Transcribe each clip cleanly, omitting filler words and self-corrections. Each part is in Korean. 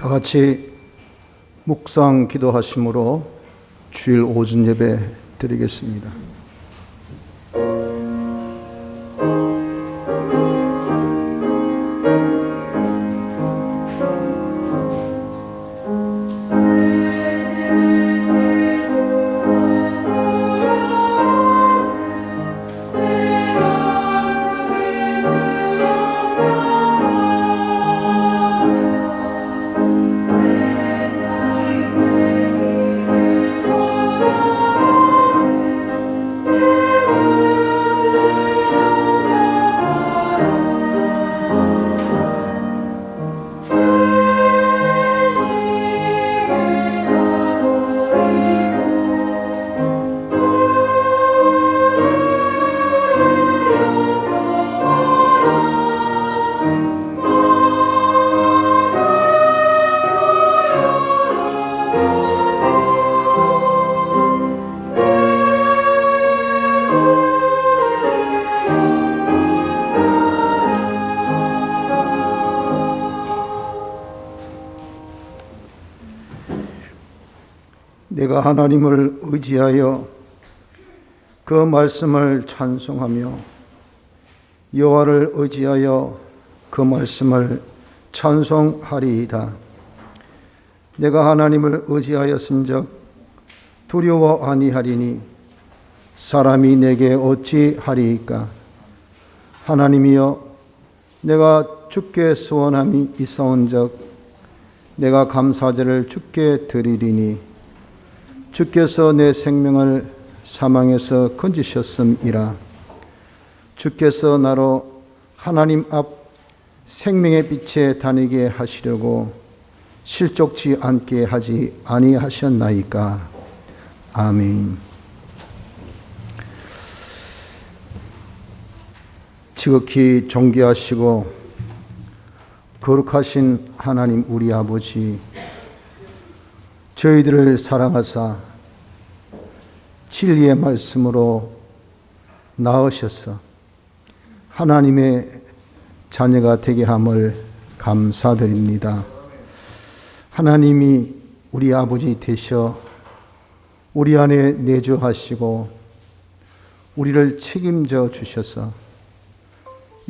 다 같이 묵상 기도하심으로 주일 오전 예배 드리겠습니다. 내가 하나님을 의지하여 그 말씀을 찬송하며 여호와를 의지하여 그 말씀을 찬송하리이다. 내가 하나님을 의지하였은즉 두려워 아니하리니 사람이 내게 어찌하리이까. 하나님이여, 내가 주께 소원함이 있어온즉 내가 감사제를 주께 드리리니 주께서 내 생명을 사망에서 건지셨음이라. 주께서 나로 하나님 앞 생명의 빛에 다니게 하시려고 실족치 않게 하지 아니하셨나이까. 아멘. 지극히 존귀하시고 거룩하신 하나님 우리 아버지, 저희들을 사랑하사 진리의 말씀으로 낳으셔서 하나님의 자녀가 되게 함을 감사드립니다. 하나님이 우리 아버지 되셔 우리 안에 내주하시고 우리를 책임져 주셔서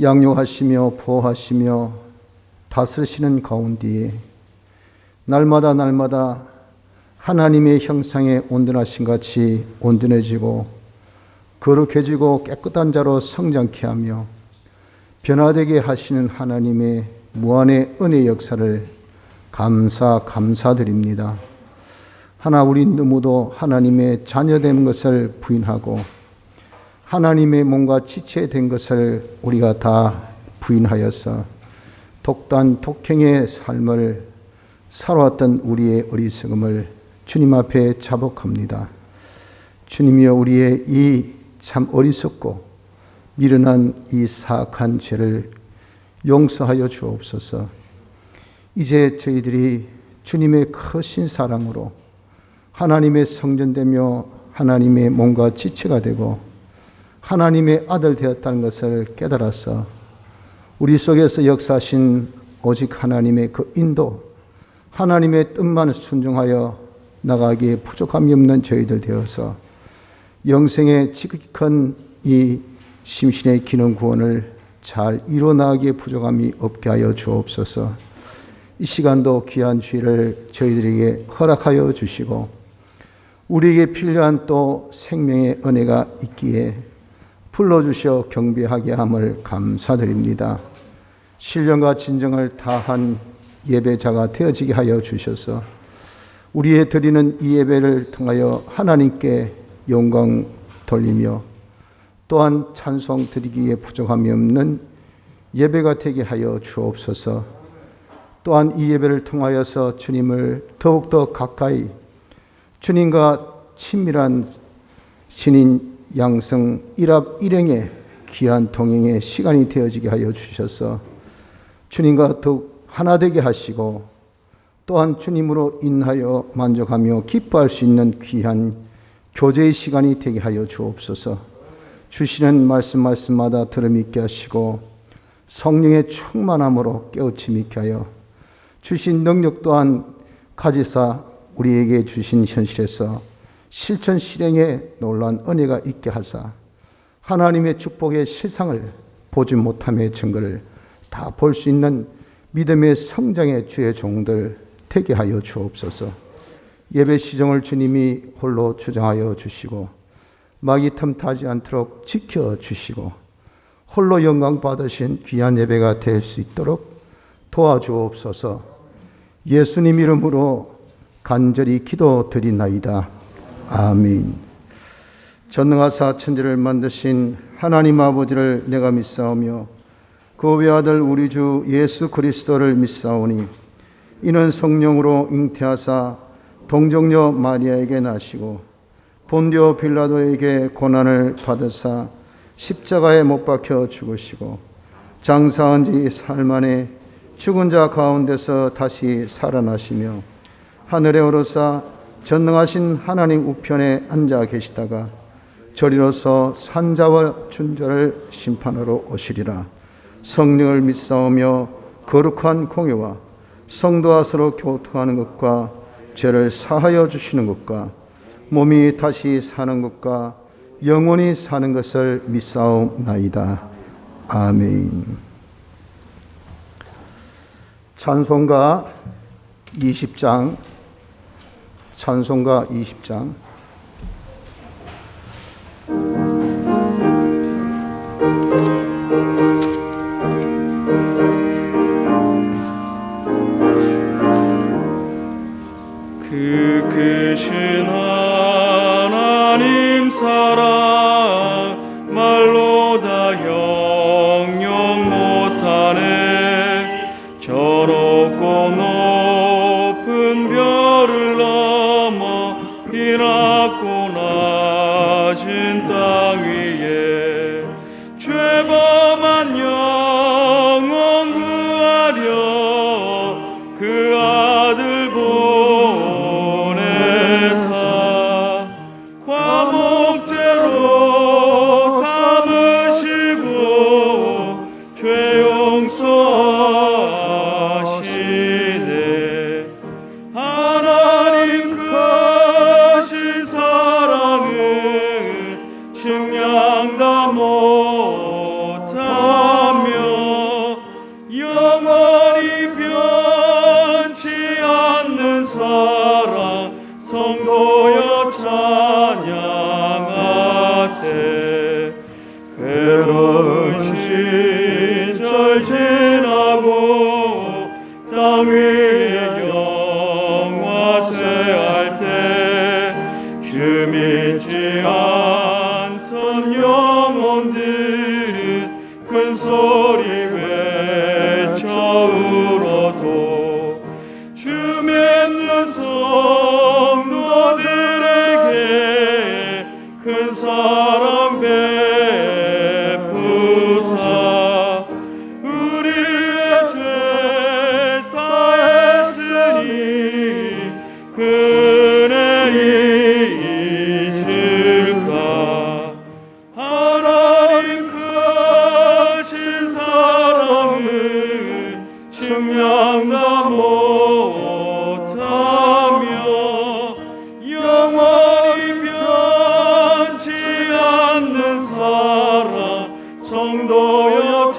양육하시며 보호하시며 다스리시는 가운데에 날마다 하나님의 형상에 온전하신 같이 온전해지고 거룩해지고 깨끗한 자로 성장케 하며 변화되게 하시는 하나님의 무한의 은혜 역사를 감사드립니다. 하나 우리 누구도 하나님의 자녀된 것을 부인하고 하나님의 몸과 지체된 것을 우리가 다 부인하여서 독단 독행의 삶을 살아왔던 우리의 어리석음을 주님 앞에 자복합니다. 주님이여, 우리의 이 참 어리석고 미련한 이 사악한 죄를 용서하여 주옵소서. 이제 저희들이 주님의 크신 사랑으로 하나님의 성전되며 하나님의 몸과 지체가 되고 하나님의 아들 되었다는 것을 깨달아서 우리 속에서 역사하신 오직 하나님의 그 인도, 하나님의 뜻만 순종하여 나가기에 부족함이 없는 저희들 되어서 영생의 지극히 큰 이 심신의 기능 구원을 잘 이뤄나가기에 부족함이 없게 하여 주옵소서. 이 시간도 귀한 주일을 저희들에게 허락하여 주시고 우리에게 필요한 또 생명의 은혜가 있기에 불러주셔 경배하게 함을 감사드립니다. 신령과 진정을 다한 예배자가 되어지게 하여 주셔서 우리의 드리는 이 예배를 통하여 하나님께 영광 돌리며 또한 찬송 드리기에 부족함이 없는 예배가 되게 하여 주옵소서. 또한 이 예배를 통하여서 주님을 더욱더 가까이 주님과 친밀한 신인 양성 일합 일행의 귀한 동행의 시간이 되어지게 하여 주셔서 주님과 더욱 하나 되게 하시고 또한 주님으로 인하여 만족하며 기뻐할 수 있는 귀한 교제의 시간이 되게 하여 주옵소서. 주시는 말씀마다 들음 있게 하시고 성령의 충만함으로 깨우침 있게 하여 주신 능력 또한 가지사 우리에게 주신 현실에서 실천 실행에 놀라운 은혜가 있게 하사 하나님의 축복의 실상을 보지 못함의 증거를 다 볼 수 있는 믿음의 성장의 주의 종들 되게 하여 주옵소서. 예배 시정을 주님이 홀로 주장하여 주시고 마귀 틈타지 않도록 지켜주시고 홀로 영광 받으신 귀한 예배가 될 수 있도록 도와주옵소서. 예수님 이름으로 간절히 기도드리나이다. 아멘. 전능하사 천지를 만드신 하나님 아버지를 내가 믿사오며 그 외아들 우리 주 예수 그리스도를 믿사오니 이는 성령으로 잉태하사 동정녀 마리아에게 나시고 본디오 빌라도에게 고난을 받으사 십자가에 못 박혀 죽으시고 장사한 지 사흘 만에 죽은 자 가운데서 다시 살아나시며 하늘에 오르사 전능하신 하나님 우편에 앉아 계시다가 저리로서 산자와 준자를 심판하러 오시리라. 성령을 믿사오며 거룩한 공예와 성도와 서로 교통하는 것과 죄를 사하여 주시는 것과 몸이 다시 사는 것과 영원히 사는 것을 믿사옵나이다. 아멘. 찬송가 20장 찬송가 20장 그 크신 하나님 사랑 말로 다 형용 못하네. 저 높고 높은 별을 넘어 이 낮고 낮은 땅 위에 죄범한 영혼 구하려 그 아들 보내사 화목제로 삼으시고 죄 용서하시네. 하나님 크신 사랑은 측량다 못하며 영원히 변치 않는 사랑 성도여 찬양하세. 괴로운 시절 지나고 땅 위에 영화세할 때 주 믿지 않던 영혼들은 큰 소리 외쳐 울어도 주 믿는 성도들에게 큰 사랑 베푸사 우리의 죄 사했으니 그네 잊을까. 하나님 크신 사랑은 측량다 못하며 영원히 변치 않는 사랑 성도여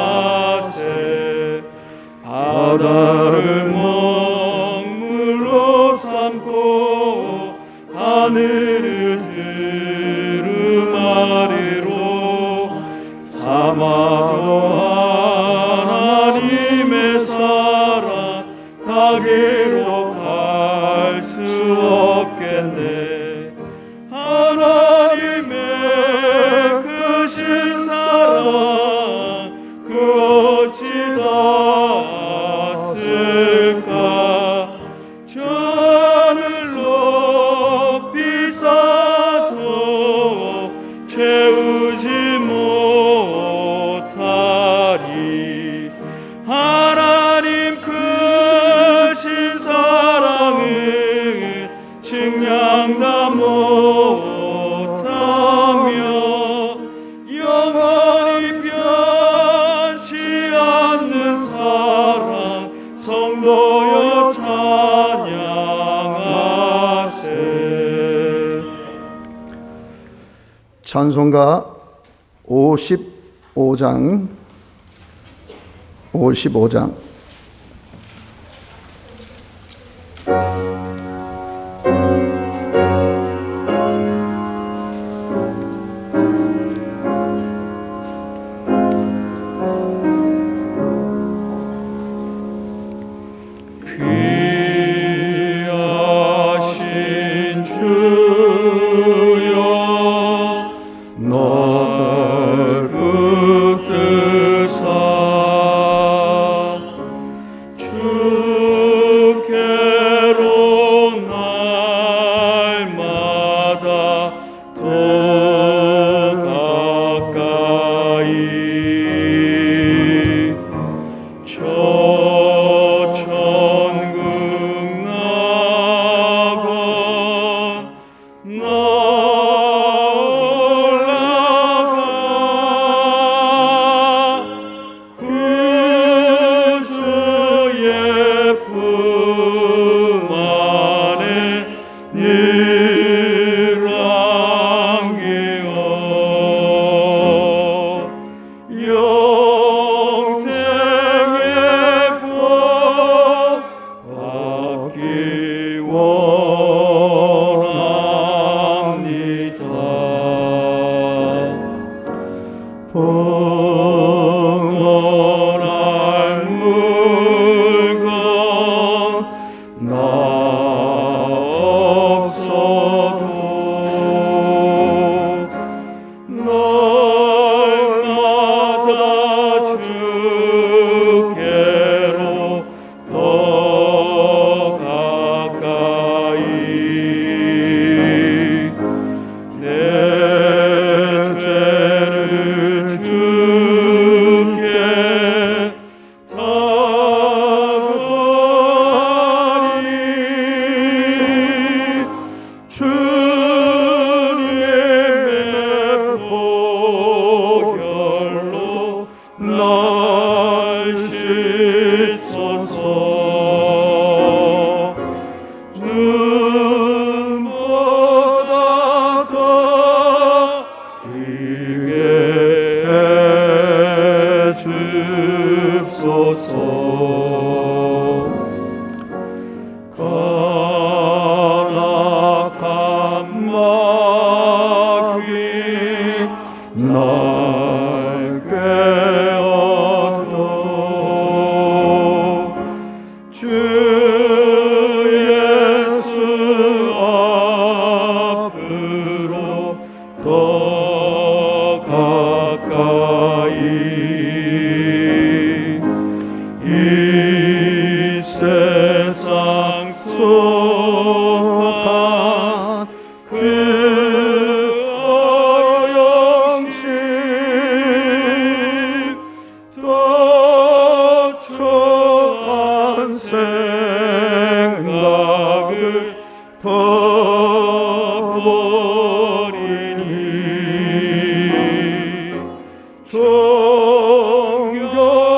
찬양하세. 바다를 먹물로 삼고 하늘을 두루마리로 삼아도 하나님의 사랑 가게로 갈 수 없겠네. 하나님의 크신 사랑 그 어찌 닿았을까. 찬송가 55장 귀하신 주여 널 붙드사 주께로 날마다 더 가까이 저 천국 낙원 나올라가 구주의 품 안에 늘 안기어 영생의 복 받기 원합니다. 벙어날 물건 나 없어도 날마다 주께로 더 가까이 내 죄를 주께 다가니 주님의 보혈로 날 씻소서. 눈보다 더 이게 해줍소서. 간악한 마귀 날 깨어도 주 예수 앞으로 더 가까이 이 세상 속한 그 어영심 더 초한 생각을 버리니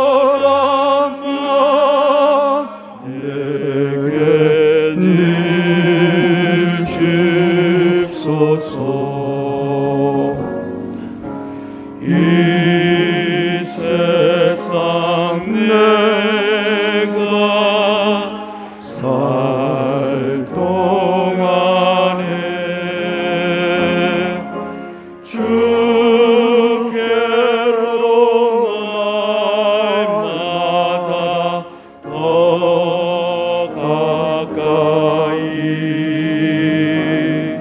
정결한 마음 내게 늘 줍소서. 이 세상 내가 살 동안에 주께로 날마다 더 가까이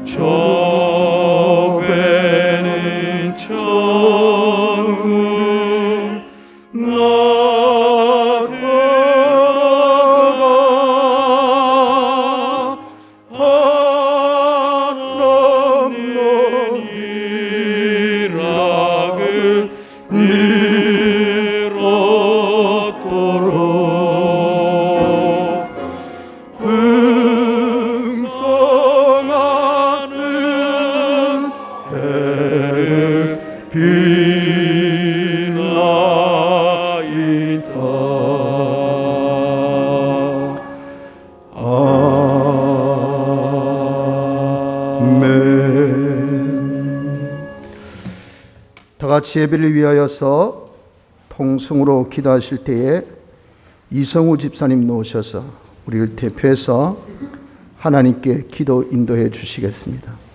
저 배는 천국 나 들어가 한없는 일락을 늘 얻도록 풍성하는 해를 비나이다. 아멘. 같이 예배를 위하여서 통성으로 기도하실 때에 이성우 집사님 놓으셔서 우리를 대표해서 하나님께 기도 인도해 주시겠습니다.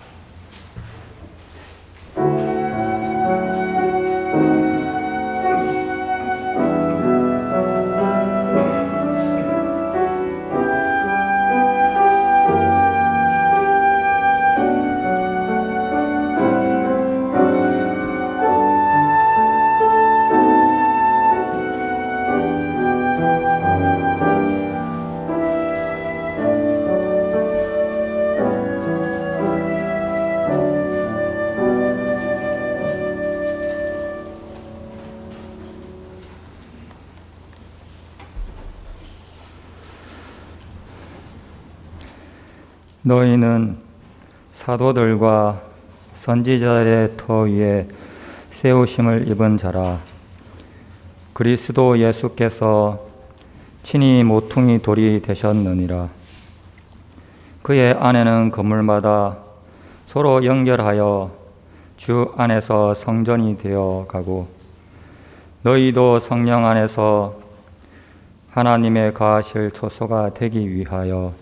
너희는 사도들과 선지자들의 터 위에 세우심을 입은 자라. 그리스도 예수께서 친히 모퉁이 돌이 되셨느니라. 그의 안에는 건물마다 서로 연결하여 주 안에서 성전이 되어 가고, 너희도 성령 안에서 하나님의 거하실 처소가 되기 위하여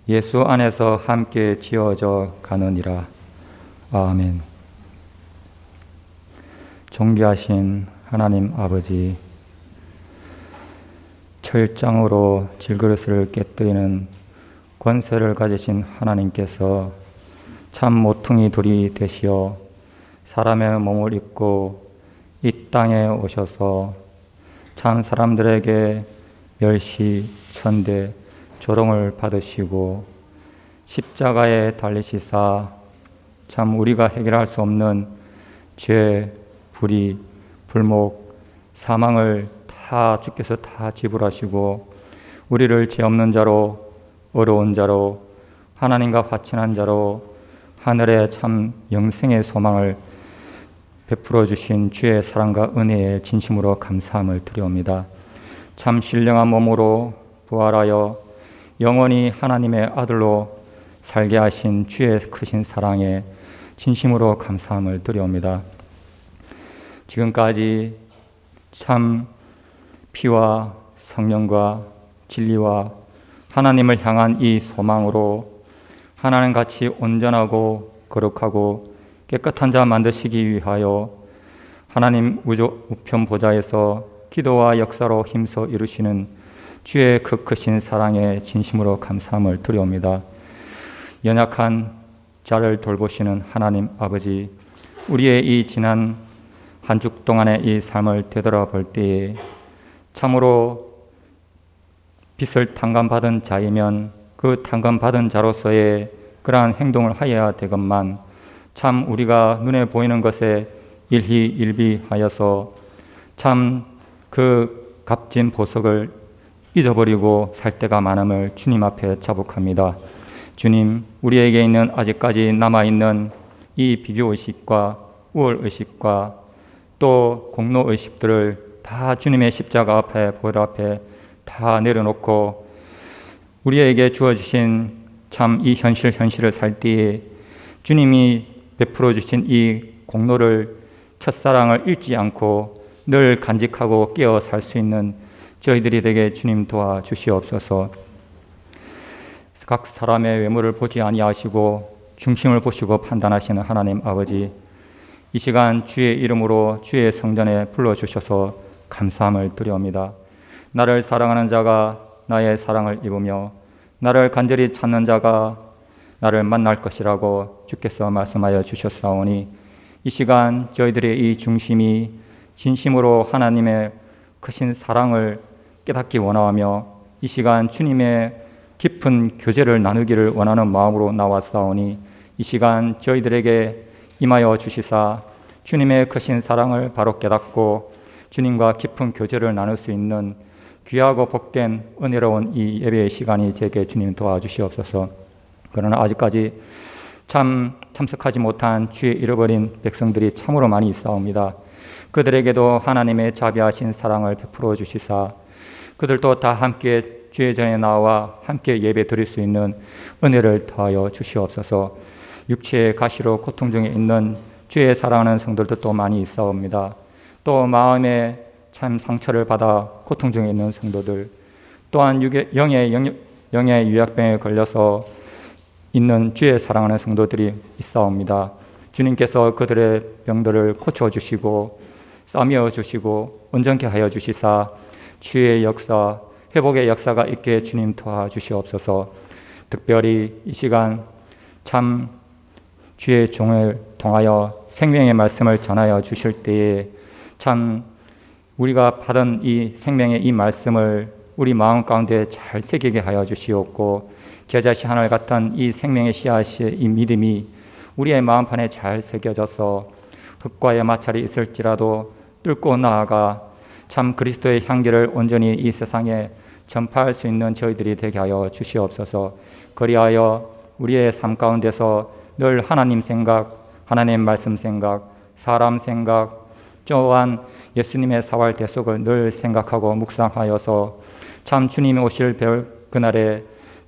예수 안에서 함께 지어져 가느니라. 아멘. 존귀하신 하나님 아버지, 철장으로 질그릇을 깨뜨리는 권세를 가지신 하나님께서 참 모퉁이 돌이 되시어 사람의 몸을 입고 이 땅에 오셔서 참 사람들에게 멸시, 천대, 조롱을 받으시고 십자가에 달리시사 참 우리가 해결할 수 없는 죄, 불의, 불목, 사망을 다 주께서 다 지불하시고 우리를 죄 없는 자로, 어려운 자로, 하나님과 화친한 자로 하늘의 참 영생의 소망을 베풀어 주신 주의 사랑과 은혜에 진심으로 감사함을 드리옵니다. 참 신령한 몸으로 부활하여 영원히 하나님의 아들로 살게 하신 주의 크신 사랑에 진심으로 감사함을 드리옵니다. 지금까지 참 피와 성령과 진리와 하나님을 향한 이 소망으로 하나님같이 온전하고 거룩하고 깨끗한 자 만드시기 위하여 하나님 우편 보좌에서 기도와 역사로 힘써 이루시는 주의 그 크신 사랑에 진심으로 감사함을 드리옵니다. 연약한 자를 돌보시는 하나님 아버지, 우리의 이 지난 한 주 동안의 이 삶을 되돌아볼 때에 참으로 빚을 탕감받은 자이면 그 탕감받은 자로서의 그러한 행동을 하여야 되건만 참 우리가 눈에 보이는 것에 일희일비하여서 참 그 값진 보석을 잊어버리고 살 때가 많음을 주님 앞에 자복합니다. 주님, 우리에게 있는 아직까지 남아있는 이 비교의식과 우월의식과 또 공로의식들을 다 주님의 십자가 앞에, 보혈 앞에 다 내려놓고 우리에게 주어주신 참 이 현실을 살 때에 주님이 베풀어 주신 이 공로를, 첫사랑을 잃지 않고 늘 간직하고 깨어 살 수 있는 저희들이 되게 주님 도와주시옵소서. 각 사람의 외모를 보지 아니하시고 중심을 보시고 판단하시는 하나님 아버지, 이 시간 주의 이름으로 주의 성전에 불러주셔서 감사함을 드리옵니다. 나를 사랑하는 자가 나의 사랑을 입으며 나를 간절히 찾는 자가 나를 만날 것이라고 주께서 말씀하여 주셨사오니, 이 시간 저희들의 이 중심이 진심으로 하나님의 크신 사랑을 깨닫기 원하며 이 시간 주님의 깊은 교제를 나누기를 원하는 마음으로 나왔사오니, 이 시간 저희들에게 임하여 주시사 주님의 크신 사랑을 바로 깨닫고 주님과 깊은 교제를 나눌 수 있는 귀하고 복된 은혜로운 이 예배의 시간이 제게 주님 도와주시옵소서. 그러나 아직까지 참석하지 못한 주의 잃어버린 백성들이 참으로 많이 있사옵니다. 그들에게도 하나님의 자비하신 사랑을 베풀어 주시사 그들도 다 함께 주의 전에 나와 함께 예배 드릴 수 있는 은혜를 더하여 주시옵소서. 육체의 가시로 고통 중에 있는 주의 사랑하는 성도들도 또 많이 있사옵니다. 또 마음에 참 상처를 받아 고통 중에 있는 성도들, 또한 영의 유약병에 걸려서 있는 주의 사랑하는 성도들이 있사옵니다. 주님께서 그들의 병들을 고쳐주시고 싸매어 주시고 온전케 하여 주시사 주의 역사, 회복의 역사가 있게 주님 도와주시옵소서. 특별히 이 시간 참 주의 종을 통하여 생명의 말씀을 전하여 주실 때에 참 우리가 받은 이 생명의 이 말씀을 우리 마음 가운데 잘 새기게 하여 주시옵고, 겨자씨 하늘 같은 이 생명의 씨앗의 이 믿음이 우리의 마음판에 잘 새겨져서 흙과의 마찰이 있을지라도 뚫고 나아가 참 그리스도의 향기를 온전히 이 세상에 전파할 수 있는 저희들이 되게 하여 주시옵소서. 그리하여 우리의 삶 가운데서 늘 하나님 생각, 하나님 말씀 생각, 사람 생각, 또한 예수님의 사활 대속을 늘 생각하고 묵상하여서 참 주님이 오실 그날에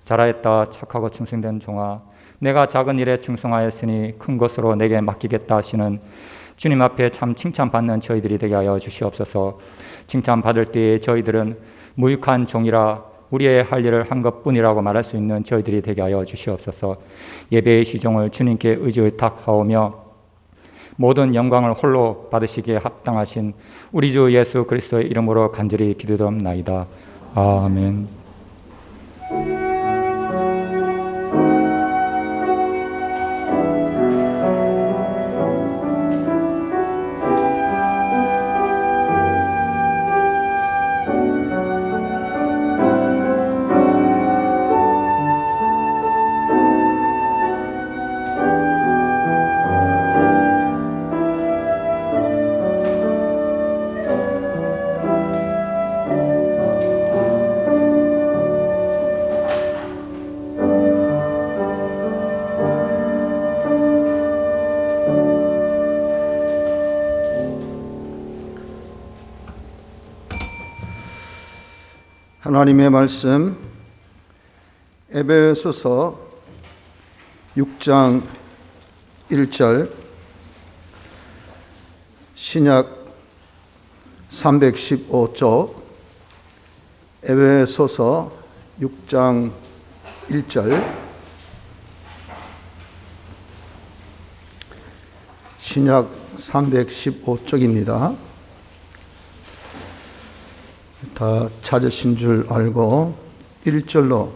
잘하였다 착하고 충성된 종아, 내가 작은 일에 충성하였으니 큰 것으로 내게 맡기겠다 하시는 주님 앞에 참 칭찬받는 저희들이 되게 하여 주시옵소서. 칭찬받을 때에 저희들은 무익한 종이라 우리의 할 일을 한 것뿐이라고 말할 수 있는 저희들이 되게 하여 주시옵소서. 예배의 시종을 주님께 의탁하오며 모든 영광을 홀로 받으시기에 합당하신 우리 주 예수 그리스도의 이름으로 간절히 기도드립나이다. 아멘. 하나님의 말씀 에베소서 6장 1절, 신약 315쪽 에베소서 6장 1절, 신약 315쪽입니다. 다 찾으신 줄 알고 1절로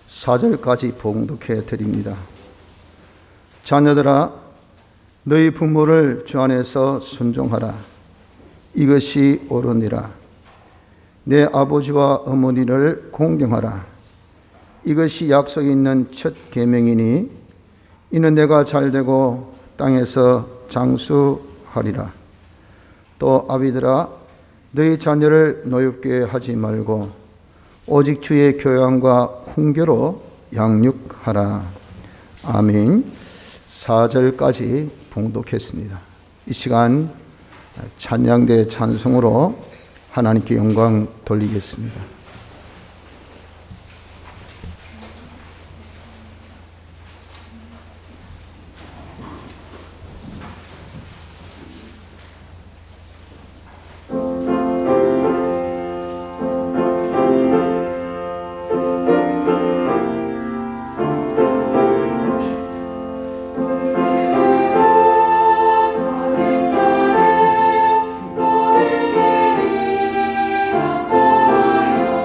4절까지 봉독해 드립니다. 자녀들아, 너희 부모를 주 안에서 순종하라. 이것이 옳으니라. 내 아버지와 어머니를 공경하라. 이것이 약속이 있는 첫 계명이니 이는 내가 잘되고 땅에서 장수하리라. 또 아비들아, 너희 자녀를 노엽게 하지 말고 오직 주의 교양과 훈계로 양육하라. 아멘. 4절까지 봉독했습니다. 이 시간 찬양대 찬송으로 하나님께 영광 돌리겠습니다. 내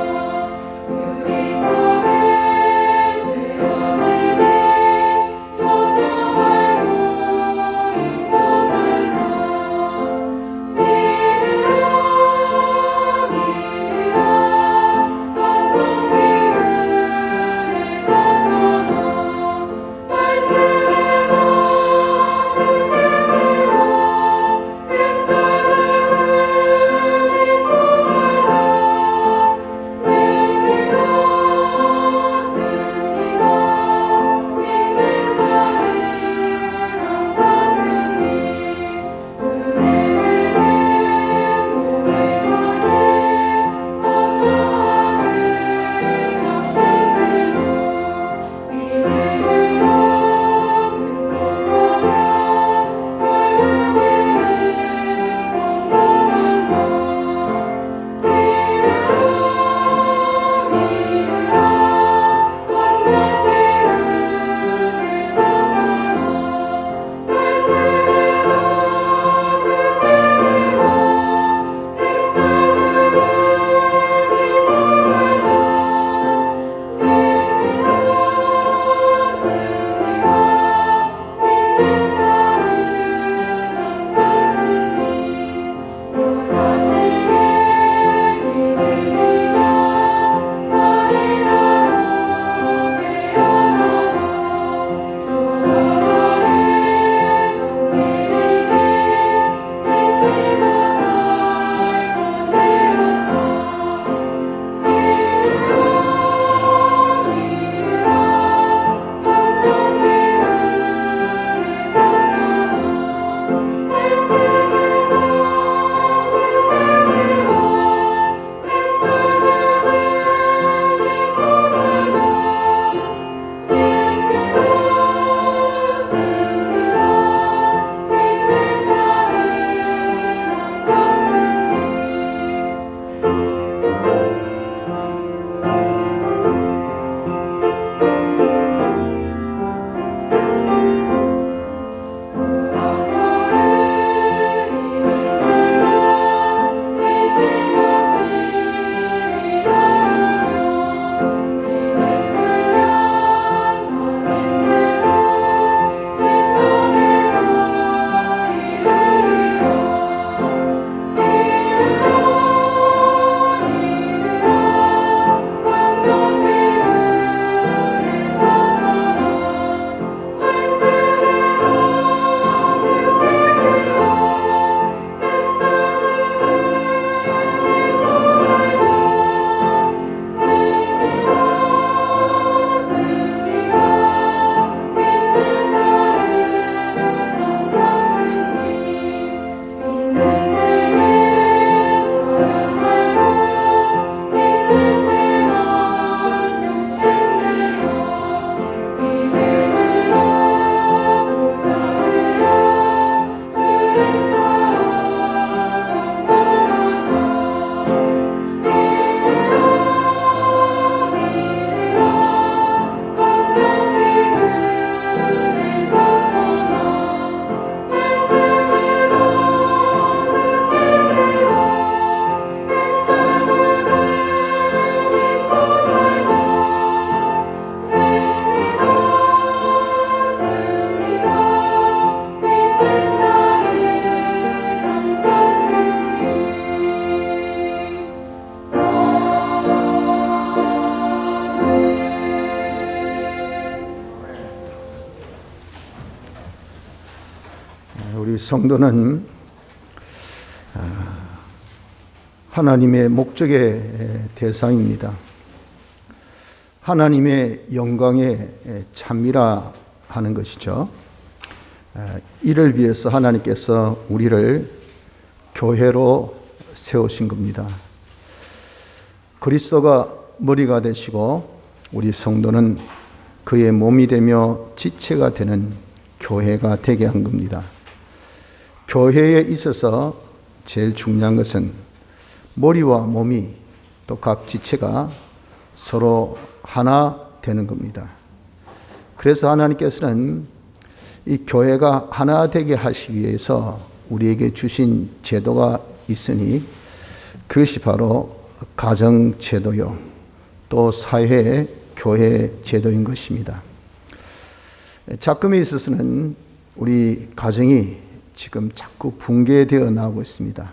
성도는 하나님의 목적의 대상입니다. 하나님의 영광에 참미라 하는 것이죠. 이를 위해서 하나님께서 우리를 교회로 세우신 겁니다. 그리스도가 머리가 되시고 우리 성도는 그의 몸이 되며 지체가 되는 교회가 되게 한 겁니다. 교회에 있어서 제일 중요한 것은 머리와 몸이 또 각 지체가 서로 하나 되는 겁니다. 그래서 하나님께서는 이 교회가 하나 되게 하시기 위해서 우리에게 주신 제도가 있으니 그것이 바로 가정제도요, 또 사회, 교회 제도인 것입니다. 작금에 있어서는 우리 가정이 지금 자꾸 붕괴되어 나오고 있습니다.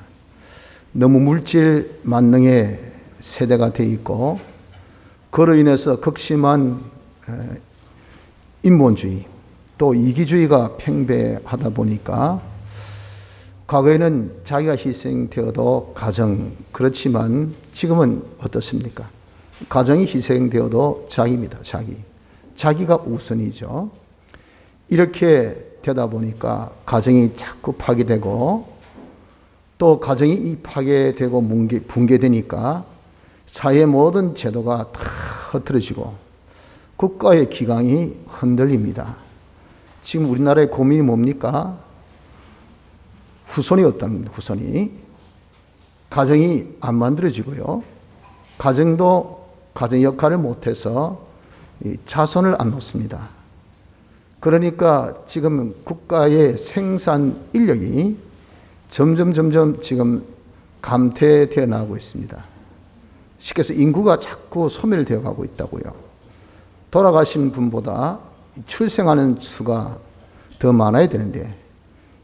너무 물질 만능의 세대가 되어 있고, 그로 인해서 극심한 인본주의 또 이기주의가 팽배하다 보니까 과거에는 자기가 희생되어도 가정, 그렇지만 지금은 어떻습니까? 가정이 희생되어도 자기입니다. 자기가 우선이죠. 이렇게 되다 보니까 가정이 자꾸 파괴되고, 또 가정이 이 파괴되고 붕괴되니까 사회의 모든 제도가 다 흐트러지고 국가의 기강이 흔들립니다. 지금 우리나라의 고민이 뭡니까? 후손이 어떤 겁니다. 후손이. 가정이 안 만들어지고요. 가정도 가정 역할을 못해서 자손을 안 놓습니다. 그러니까 지금 국가의 생산 인력이 점점 지금 감퇴되어 나가고 있습니다. 쉽게 해서 인구가 자꾸 소멸되어 가고 있다고요. 돌아가신 분보다 출생하는 수가 더 많아야 되는데,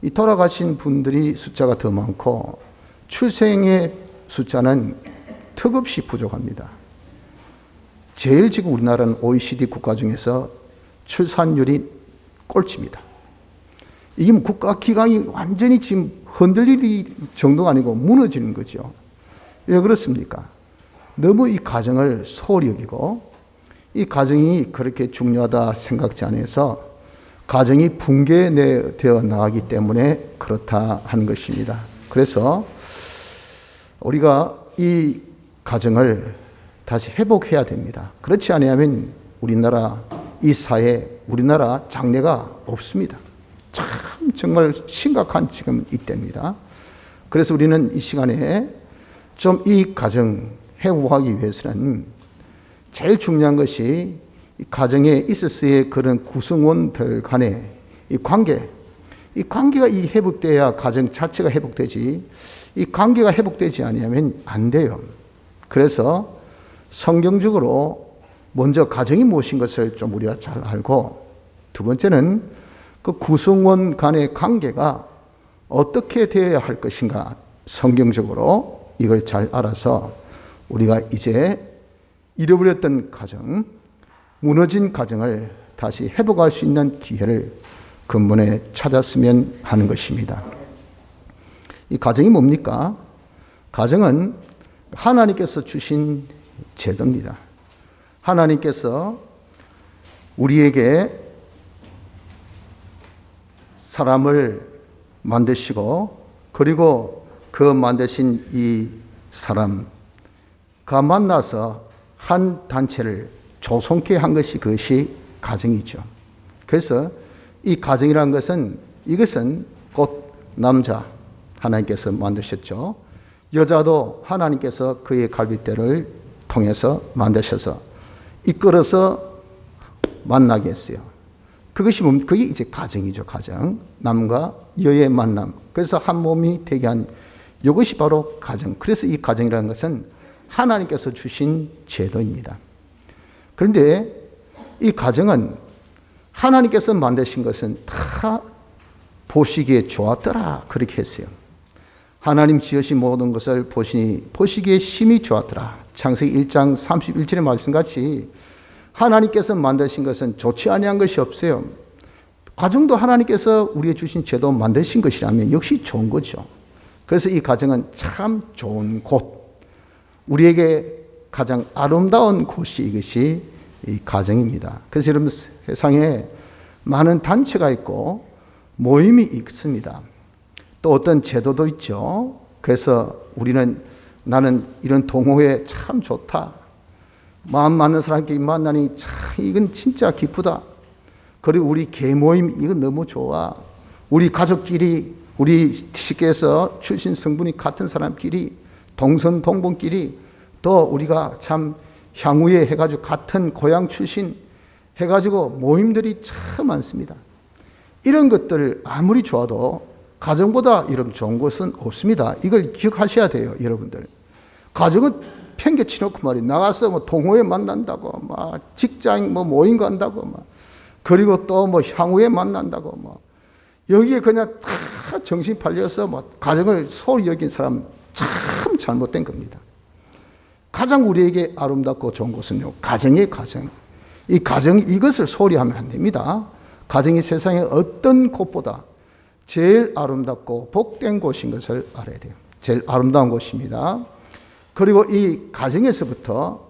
이 돌아가신 분들이 숫자가 더 많고 출생의 숫자는 턱없이 부족합니다. 제일 지금 우리나라는 OECD 국가 중에서 출산율이 꼴찌입니다. 이게 뭐 국가 기강이 완전히 지금 흔들릴 정도가 아니고 무너지는 거죠. 왜 그렇습니까? 너무 이 가정을 소홀히 여기고, 이 가정이 그렇게 중요하다 생각지 않아서 가정이 붕괴되어 나가기 때문에 그렇다 하는 것입니다. 그래서 우리가 이 가정을 다시 회복해야 됩니다. 그렇지 않으면 우리나라, 이 사회, 우리나라 장래가 없습니다. 참 정말 심각한 지금 이때입니다. 그래서 우리는 이 시간에 좀 이 가정 회복하기 위해서는 제일 중요한 것이 이 가정에 있었을 그런 구성원들 간의 이 관계가 이 회복돼야 가정 자체가 회복되지, 이 관계가 회복되지 않으면 안 돼요. 그래서 성경적으로 먼저 가정이 무엇인 것을 좀 우리가 잘 알고, 두 번째는 그 구성원 간의 관계가 어떻게 되어야 할 것인가, 성경적으로 이걸 잘 알아서 우리가 이제 잃어버렸던 가정, 무너진 가정을 다시 회복할 수 있는 기회를 근본에 찾았으면 하는 것입니다. 이 가정이 뭡니까? 가정은 하나님께서 주신 제도입니다. 하나님께서 우리에게 사람을 만드시고, 그리고 그 만드신 이 사람과 만나서 한 단체를 조성케 한 것이, 그것이 가정이죠. 그래서 이 가정이라는 것은, 이것은 곧 남자 하나님께서 만드셨죠. 여자도 하나님께서 그의 갈빗대를 통해서 만드셔서 이끌어서 만나게 했어요. 그것이 뭡니까? 그게 이제 가정이죠. 가정. 남과 여의 만남. 그래서 한 몸이 되게 한, 이것이 바로 가정. 그래서 이 가정이라는 것은 하나님께서 주신 제도입니다. 그런데 이 가정은 하나님께서 만드신 것은 다 보시기에 좋았더라, 그렇게 했어요. 하나님 지으신 모든 것을 보시기에 심히 좋았더라. 창세기 1장 31절의 말씀같이 하나님께서 만드신 것은 좋지 아니한 것이 없어요. 가정도 하나님께서 우리에게 주신 제도 만드신 것이라면 역시 좋은 거죠. 그래서 이 가정은 참 좋은 곳, 우리에게 가장 아름다운 곳이 이것이 이 가정입니다. 그래서 여러분, 세상에 많은 단체가 있고 모임이 있습니다. 또 어떤 제도도 있죠. 그래서 나는 이런 동호회 참 좋다. 마음 맞는 사람끼리 만나니 참 이건 진짜 기쁘다. 그리고 우리 계모임 이건 너무 좋아. 우리 가족끼리, 우리 시께서 출신 성분이 같은 사람끼리, 동선 동본끼리, 또 우리가 참 향후에 해가지고 같은 고향 출신 해가지고 모임들이 참 많습니다. 이런 것들 아무리 좋아도 가정보다 여러분 좋은 것은 없습니다. 이걸 기억하셔야 돼요, 여러분들. 가정은 팽개 치놓고 말이에요. 나가서 뭐 동호회 만난다고, 막 직장 뭐 모임 간다고, 막 그리고 또 뭐 향후에 만난다고, 뭐 여기에 그냥 다 정신 팔려서 뭐 가정을 소홀히 여긴 사람 참 잘못된 겁니다. 가장 우리에게 아름답고 좋은 것은요, 가정이에요, 가정. 이 가정, 이것을 소홀히 하면 안 됩니다. 가정이 세상의 어떤 곳보다 제일 아름답고 복된 곳인 것을 알아야 돼요. 제일 아름다운 곳입니다. 그리고 이 가정에서부터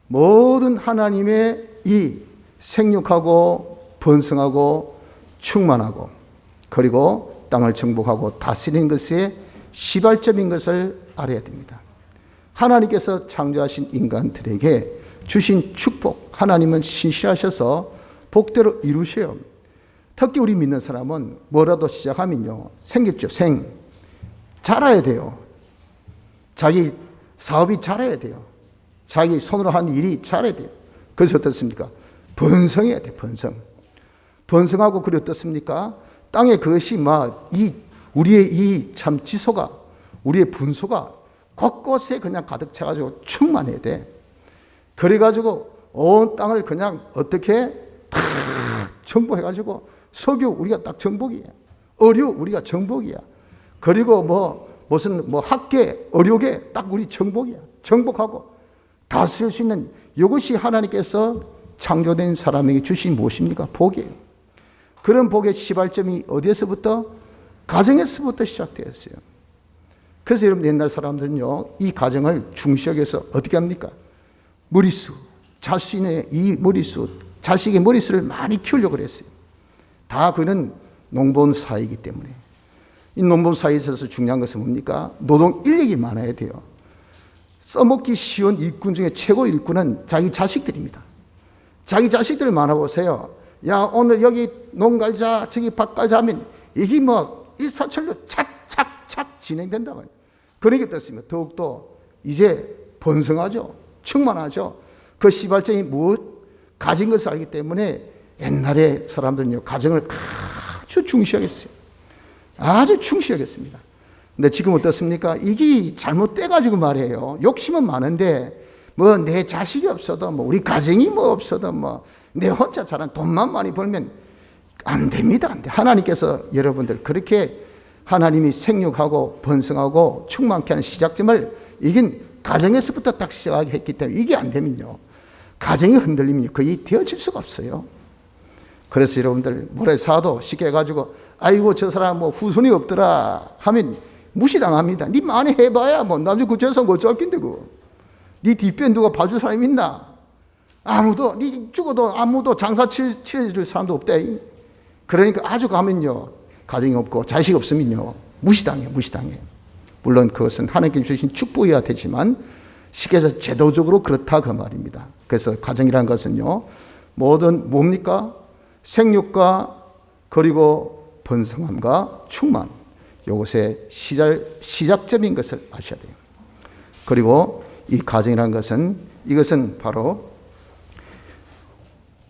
모든 하나님의 이 생육하고 번성하고 충만하고 그리고 땅을 정복하고 다스리는 것의 시발점인 것을 알아야 됩니다. 하나님께서 창조하신 인간들에게 주신 축복, 하나님은 신실하셔서 복대로 이루셔요. 특히 우리 믿는 사람은 뭐라도 시작하면요, 생겼죠. 자라야 돼요. 자기 사업이 자라야 돼요. 자기 손으로 한 일이 자라야 돼요. 그래서 어떻습니까? 번성해야 돼, 번성하고 그래 어떻습니까? 땅에 그것이 우리의 이 참 지소가, 우리의 분소가 곳곳에 그냥 가득 차가지고 충만해야 돼. 그래가지고 온 땅을 그냥 어떻게 다 정복해가지고 석유 우리가 딱 정복이야. 의료 우리가 정복이야. 그리고 무슨 학계, 의료계 딱 우리 정복이야. 정복하고 다스릴 수 있는 이것이 하나님께서 창조된 사람에게 주신 무엇입니까? 복이에요. 그런 복의 시발점이 어디에서부터? 가정에서부터 시작되었어요. 그래서 여러분 옛날 사람들은요, 이 가정을 중시여겨서 어떻게 합니까? 머리수, 자신의 이 머리수, 자식의 머리수를 많이 키우려고 그랬어요. 다 그는 농본 사이이기 때문에. 이 농본 사이에 있어서 중요한 것은 뭡니까? 노동 인력이 많아야 돼요. 써먹기 쉬운 일꾼 중에 최고 일꾼은 자기 자식들입니다. 자기 자식들을 만나보세요. 야, 오늘 여기 농 갈자, 저기 밭 갈자 하면 이게 일사천리 착착착 진행된다 말이에요. 그러니까 어떻습니까? 더욱더 이제 번성하죠. 충만하죠. 그 시발점이 가진 것을 알기 때문에 옛날에 사람들은요, 가정을 아주 중시하겠어요. 아주 중시하겠습니다. 근데 지금 어떻습니까? 이게 잘못돼가지고 말이에요. 욕심은 많은데, 내 자식이 없어도, 우리 가정이 없어도, 내 혼자 잘한 돈만 많이 벌면 안 됩니다. 안 돼. 하나님께서 여러분들 그렇게 하나님이 생육하고 번성하고 충만케 하는 시작점을 이긴 가정에서부터 딱 시작했기 때문에 이게 안 되면요, 가정이 흔들리면 거의 되어질 수가 없어요. 그래서 여러분들 모래사도 쉽게 해가지고 아이고 저 사람 후손이 없더라 하면 무시당합니다. 니 많이 해봐야 나중에 그 재산 어쩔 낀데 니 뒷변 누가 봐줄 사람 있나? 니 죽어도 아무도 장사 치러줄 사람도 없대. 그러니까 아주 가면요, 가정이 없고 자식 없으면요, 무시당해요. 물론 그것은 하나님께 주신 축복이어야 되지만 쉽게 해서 제도적으로 그렇다 그 말입니다. 그래서 가정이라는 것은요, 모든 뭡니까? 생육과 그리고 번성함과 충만, 이것의 시작점인 것을 아셔야 돼요. 그리고 이 가정이라는 것은 이것은 바로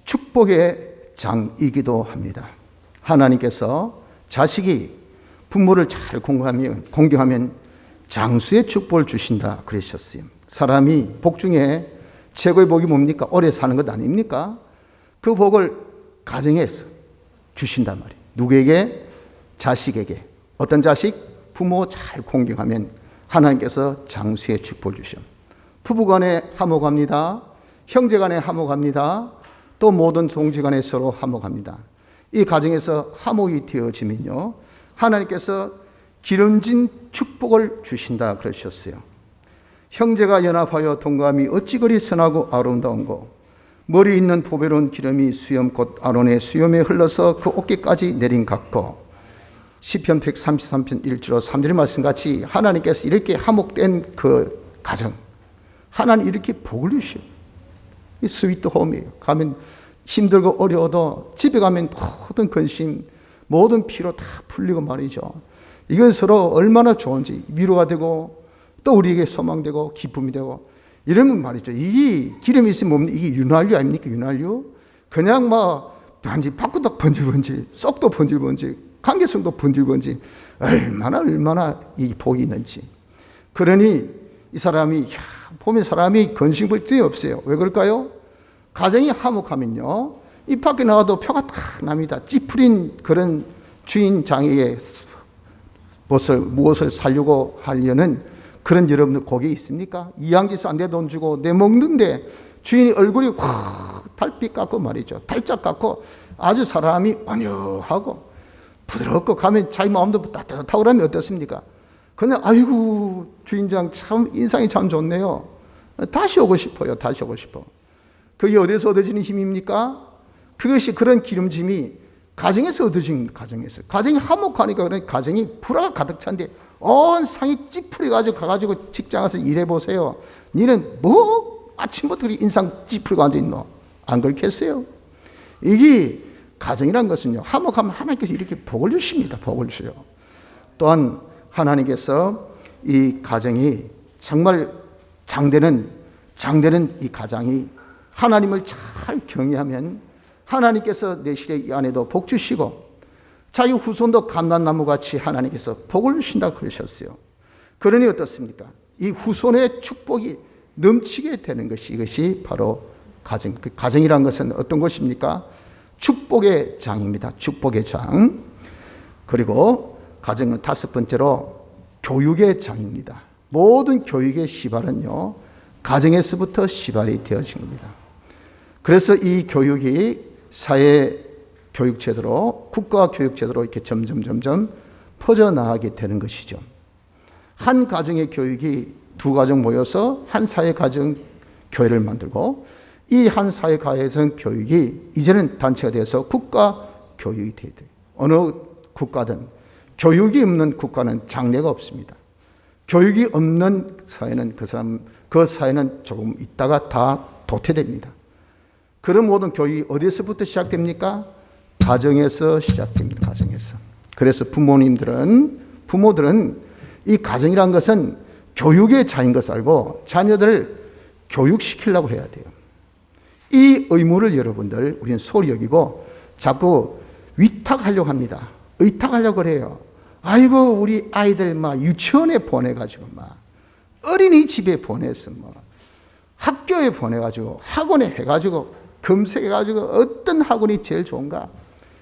축복의 장이기도 합니다. 하나님께서 자식이 부모를 잘 공경하면 장수의 축복을 주신다 그러셨어요. 사람이 복 중에 최고의 복이 뭡니까? 오래 사는 것 아닙니까? 그 복을 가정에서 주신단 말이에요. 누구에게? 자식에게. 어떤 자식? 부모 잘 공경하면 하나님께서 장수의 축복을 주셔. 부부간에 화목합니다. 형제간에 화목합니다. 또 모든 동지간에 서로 화목합니다. 이 가정에서 화목이 되어지면요, 하나님께서 기름진 축복을 주신다 그러셨어요. 형제가 연합하여 동감이 어찌 그리 선하고 아름다운고, 머리에 있는 보배로운 기름이 수염 곧 아론의 수염에 흘러서 그 어깨까지 내린 같고, 시편 133편 1절 3절의 말씀같이 하나님께서 이렇게 화목된 그 가정, 하나님 이렇게 복을 주셔요. 이 스위트 홈이에요. 가면 힘들고 어려워도 집에 가면 모든 근심, 모든 피로 다 풀리고 말이죠. 이건 서로 얼마나 좋은지 위로가 되고 또 우리에게 소망되고 기쁨이 되고 이러면 말이죠. 이 기름이 있으면 없는 이게 윤활유 아닙니까? 윤활유? 그냥 막 반지 바꾸도 번질번질, 쏙도 번질번질, 관계성도 번질번질, 얼마나 이 복이 있는지. 그러니 이 사람이 보면 사람이 근심불증이 없어요. 왜 그럴까요? 가정이 화목하면요, 이 밖에 나가도 표가 딱 납니다. 찌푸린 그런 주인 장에게 무엇을 살려고 하려는 그런 여러분들 거기에 있습니까? 이양기서 안 돼 돈 주고 내 먹는데 주인이 얼굴이 확 달빛 같고 말이죠. 달짝 같고 아주 사람이 온유하고 부드럽고 가면 자기 마음도 따뜻하고 그러면 어떻습니까? 그냥 아이고 주인장 참 인상이 참 좋네요. 다시 오고 싶어요. 다시 오고 싶어. 그게 어디서 얻어지는 힘입니까? 그것이 그런 기름짐이 가정에서 얻어지는 가정에서. 가정이 화목하니까 그런 가정이 불화가 가득 찬데 온 상이 찌푸려 가지고 직장 가서 일해보세요. 니는 뭐 아침부터 인상 찌푸리고 앉아있노? 안 그렇겠어요? 이게 가정이란 것은요, 화목하면 하나님께서 이렇게 복을 주십니다. 복을 주요. 또한 하나님께서 이 가정이 정말 장되는 이 가정이 하나님을 잘 경외하면 하나님께서 내실에 이 안에도 복 주시고 자기 후손도 감람나무같이 하나님께서 복을 주신다 그러셨어요. 그러니 어떻습니까? 이 후손의 축복이 넘치게 되는 것이 이것이 바로 가정. 그 가정이란 것은 어떤 것입니까? 축복의 장입니다. 축복의 장. 그리고 가정은 다섯 번째로 교육의 장입니다. 모든 교육의 시발은요, 가정에서부터 시발이 되어진 겁니다. 그래서 이 교육이 사회 교육 제도로, 국가 교육 제도로 이렇게 점점 퍼져나가게 되는 것이죠. 한 가정의 교육이 두 가정 모여서 한 사회 가정 교회를 만들고, 이 한 사회 가정 교육이 이제는 단체가 돼서 국가 교육이 돼야 돼요. 어느 국가든 교육이 없는 국가는 장래가 없습니다. 교육이 없는 사회는 그 사회는 조금 있다가 다 도태됩니다. 그런 모든 교육이 어디서부터 시작됩니까? 가정에서 시작됩니다. 가정에서. 그래서 부모들은 이 가정이란 것은 교육의 자인 것을 알고 자녀들을 교육시키려고 해야 돼요. 이 의무를 여러분들 우리는 소홀히 여기고 자꾸 위탁하려고 합니다. 의탁하려고 그래요. 아이고 우리 아이들 막 유치원에 보내가지고 막 어린이집에 보내서 뭐 학교에 보내가지고 학원에 해가지고 검색해가지고 어떤 학원이 제일 좋은가,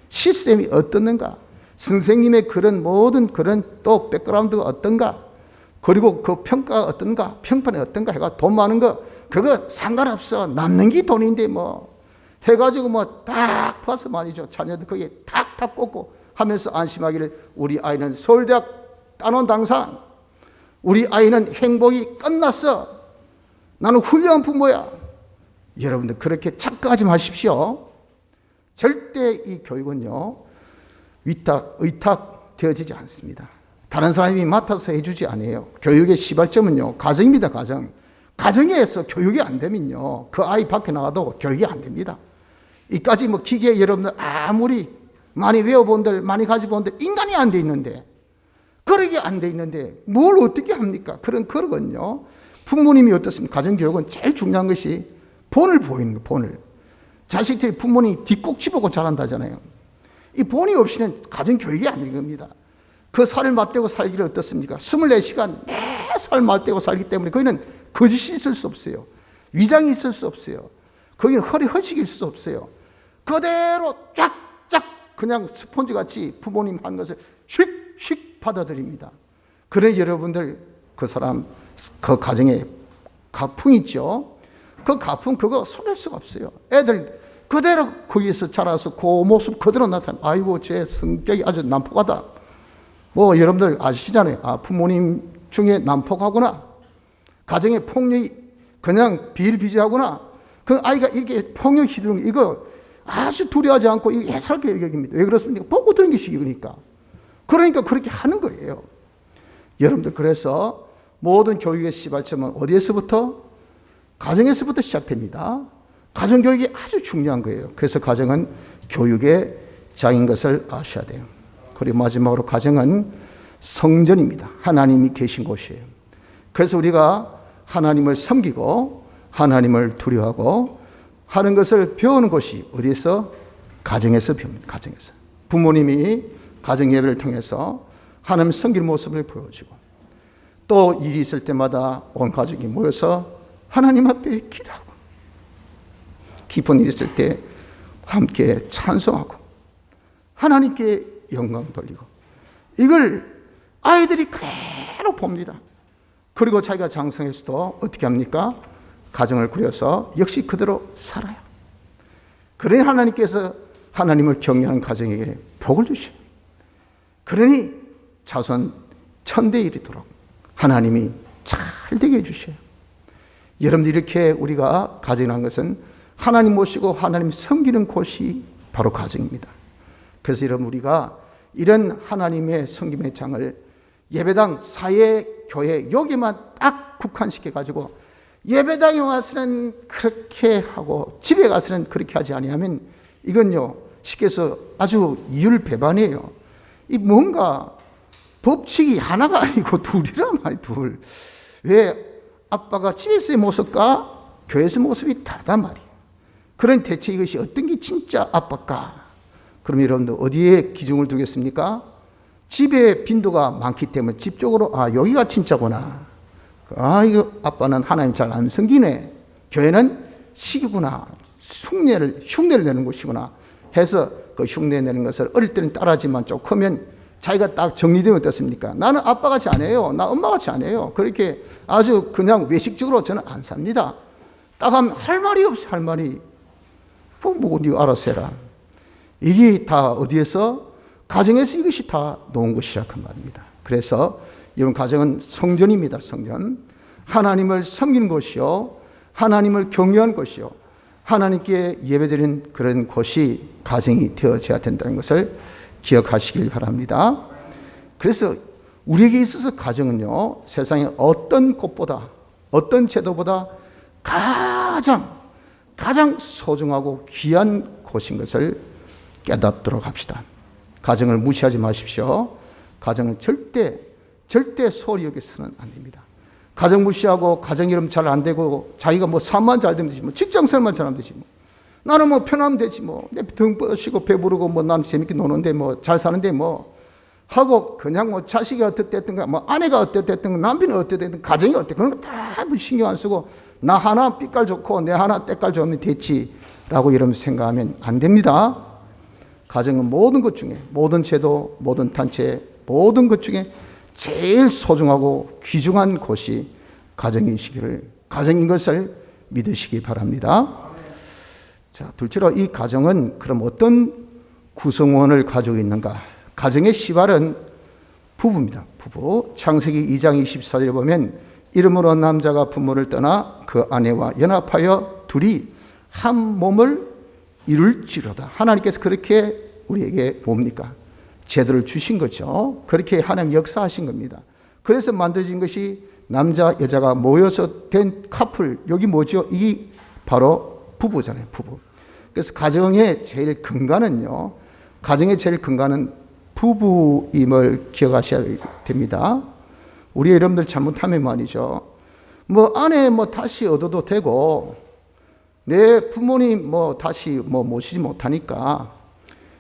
시스템이 어떻는가, 선생님의 그런 모든 그런 또 백그라운드가 어떤가, 그리고 그 평가가 어떤가, 평판이 어떤가 해가 돈 많은 거 그거 상관없어. 남는 게 돈인데 뭐 해가지고 뭐 딱 봐서 말이죠. 자녀들 거기에 탁탁 꽂고 하면서 안심하기를 우리 아이는 서울대학 따놓은 당상 우리 아이는 행복이 끝났어. 나는 훌륭한 부모야. 여러분들 그렇게 착각하지 마십시오. 절대 이 교육은요, 의탁 되어지지 않습니다. 다른 사람이 맡아서 해주지 않아요. 교육의 시발점은요, 가정입니다. 가정에서 교육이 안 되면요, 그 아이 밖에 나가도 교육이 안 됩니다. 이까지 뭐 기계 여러분들 아무리 많이 외워본들, 많이 가지본들 인간이 안 돼 있는데, 그러게 안 돼 있는데 뭘 어떻게 합니까? 그러거든요. 부모님이 어떻습니까? 가정교육은 제일 중요한 것이 본을 보이는 거예요. 본을. 자식들이 부모님 뒷꼭지 보고 자란다잖아요. 이 본이 없이는 가정교육이 아닌 겁니다. 그 살을 맞대고 살기를 어떻습니까? 24시간 내 살 맞대고 살기 때문에 거기는 거짓이 있을 수 없어요. 위장이 있을 수 없어요. 거기는 허리 허식이 있을 수 없어요. 그대로 쫙쫙 그냥 스폰지같이 부모님 한 것을 휙휙 받아들입니다. 그래 여러분들 그 사람 그 가정에 가풍 있죠. 그 가풍 그거 손댈 수가 없어요. 애들 그대로 거기에서 자라서 그 모습 그대로 나타나. 아이고, 제 성격이 아주 난폭하다. 뭐 여러분들 아시잖아요. 부모님 중에 난폭하구나. 가정에 폭력이 그냥 비일비재하구나. 그 아이가 이렇게 폭력 휘두르는 거, 이거 아주 두려워하지 않고 이거 예사롭게 여깁니다. 왜 그렇습니까? 보고 들은 것이 그러니까. 그러니까 그렇게 하는 거예요. 여러분들, 그래서 모든 교육의 시발점은 어디에서부터? 가정에서부터 시작됩니다. 가정교육이 아주 중요한 거예요. 그래서 가정은 교육의 장인 것을 아셔야 돼요. 그리고 마지막으로 가정은 성전입니다. 하나님이 계신 곳이에요. 그래서 우리가 하나님을 섬기고 하나님을 두려워하고 하는 것을 배우는 곳이 어디에서? 가정에서 배웁니다. 가정에서. 부모님이 가정 예배를 통해서 하나님 섬기는 모습을 보여주고, 또 일이 있을 때마다 온 가족이 모여서 하나님 앞에 기도하고, 기쁜 일이 있을 때 함께 찬송하고 하나님께 영광 돌리고, 이걸 아이들이 그대로 봅니다. 그리고 자기가 장성해서도 어떻게 합니까? 가정을 꾸려서 역시 그대로 살아요. 그러니 하나님께서 하나님을 경외하는 가정에게 복을 주셔요. 그러니 자손 천대에 이르도록 하나님이 잘 되게 해주셔요. 여러분들, 이렇게 우리가 가정이라는 것은 하나님 모시고 하나님 섬기는 곳이 바로 가정입니다. 그래서 여러분, 우리가 이런 하나님의 섬김의 장을 예배당, 사회, 교회 여기만 딱 국한시켜가지고 예배당에 와서는 그렇게 하고 집에 가서는 그렇게 하지 아니하면 이건요, 쉽게 해서 아주 이율배반이에요. 이 뭔가 법칙이 하나가 아니고 둘이란 말이에요. 둘. 왜? 아빠가 집에서의 모습과 교회에서의 모습이 다르단 말이에요. 그런 대체 이것이 어떤 게 진짜 아빠일까? 그럼 여러분들 어디에 기준을 두겠습니까? 집에 빈도가 많기 때문에 집 쪽으로, 여기가 진짜구나. 이거 아빠는 하나님 잘 안 섬기네. 교회는 시기구나. 흉내를 내는 곳이구나. 해서 그 흉내 내는 것을 어릴 때는 따라하지만 좀 크면 자기가 딱 정리되면 어떻습니까? 나는 아빠같이 안 해요. 나 엄마같이 안 해요. 그렇게 아주 그냥 외식적으로 저는 안 삽니다. 딱 하면 할 말이 없어, 할 말이. 뭐 네가 알아서 해라. 이게 다 어디에서? 가정에서 이것이 다 놓은 것이라 그 말입니다. 그래서 여러분, 가정은 성전입니다. 성전. 하나님을 섬기는 곳이요, 하나님을 경외하는 곳이요, 하나님께 예배드리는 그런 곳이 가정이 되어져야 된다는 것을 기억하시길 바랍니다. 그래서 우리에게 있어서 가정은요, 세상의 어떤 곳보다, 어떤 제도보다 가장 소중하고 귀한 곳인 것을 깨닫도록 합시다. 가정을 무시하지 마십시오. 가정은 절대 소홀히 여기서는 안 됩니다. 가정 무시하고 가정 이름 잘 안 되고 자기가 뭐 삶만 잘 되면 되지, 뭐 직장 생활만 잘하면 되지, 뭐 나는 뭐 편하면 되지, 뭐 내 등 뻗으시고 배부르고 뭐 나는 재밌게 노는데 뭐 잘 사는데 뭐 하고, 그냥 뭐 자식이 어떻됐든가, 뭐 아내가 어떻됐든가, 남편이 어떻됐든, 가정이 어때, 그런 거 다 신경 안 쓰고 나 하나 삐깔 좋고 내 하나 때깔 좋으면 됐지라고 이러면서 생각하면 안 됩니다. 가정은 모든 것 중에, 모든 제도, 모든 단체, 모든 것 중에 제일 소중하고 귀중한 곳이 가정인 것을 믿으시기 바랍니다. 자, 둘째로 이 가정은 그럼 어떤 구성원을 가지고 있는가? 가정의 시발은 부부입니다. 부부. 창세기 2장 24절에 보면 이름으로 남자가 부모를 떠나 그 아내와 연합하여 둘이 한 몸을 이룰지로다. 하나님께서 그렇게 우리에게 뭡니까? 제도를 주신 거죠. 그렇게 하나님 역사하신 겁니다. 그래서 만들어진 것이 남자 여자가 모여서 된 커플. 여기 뭐죠? 이게 바로 부부잖아요. 부부. 그래서 가정의 제일 근간은요, 가정의 제일 근간은 부부임을 기억하셔야 됩니다. 우리 여러분들 잘못하면 말이죠, 뭐 아내 뭐 다시 얻어도 되고 내 부모님 뭐 다시 뭐 모시지 못하니까,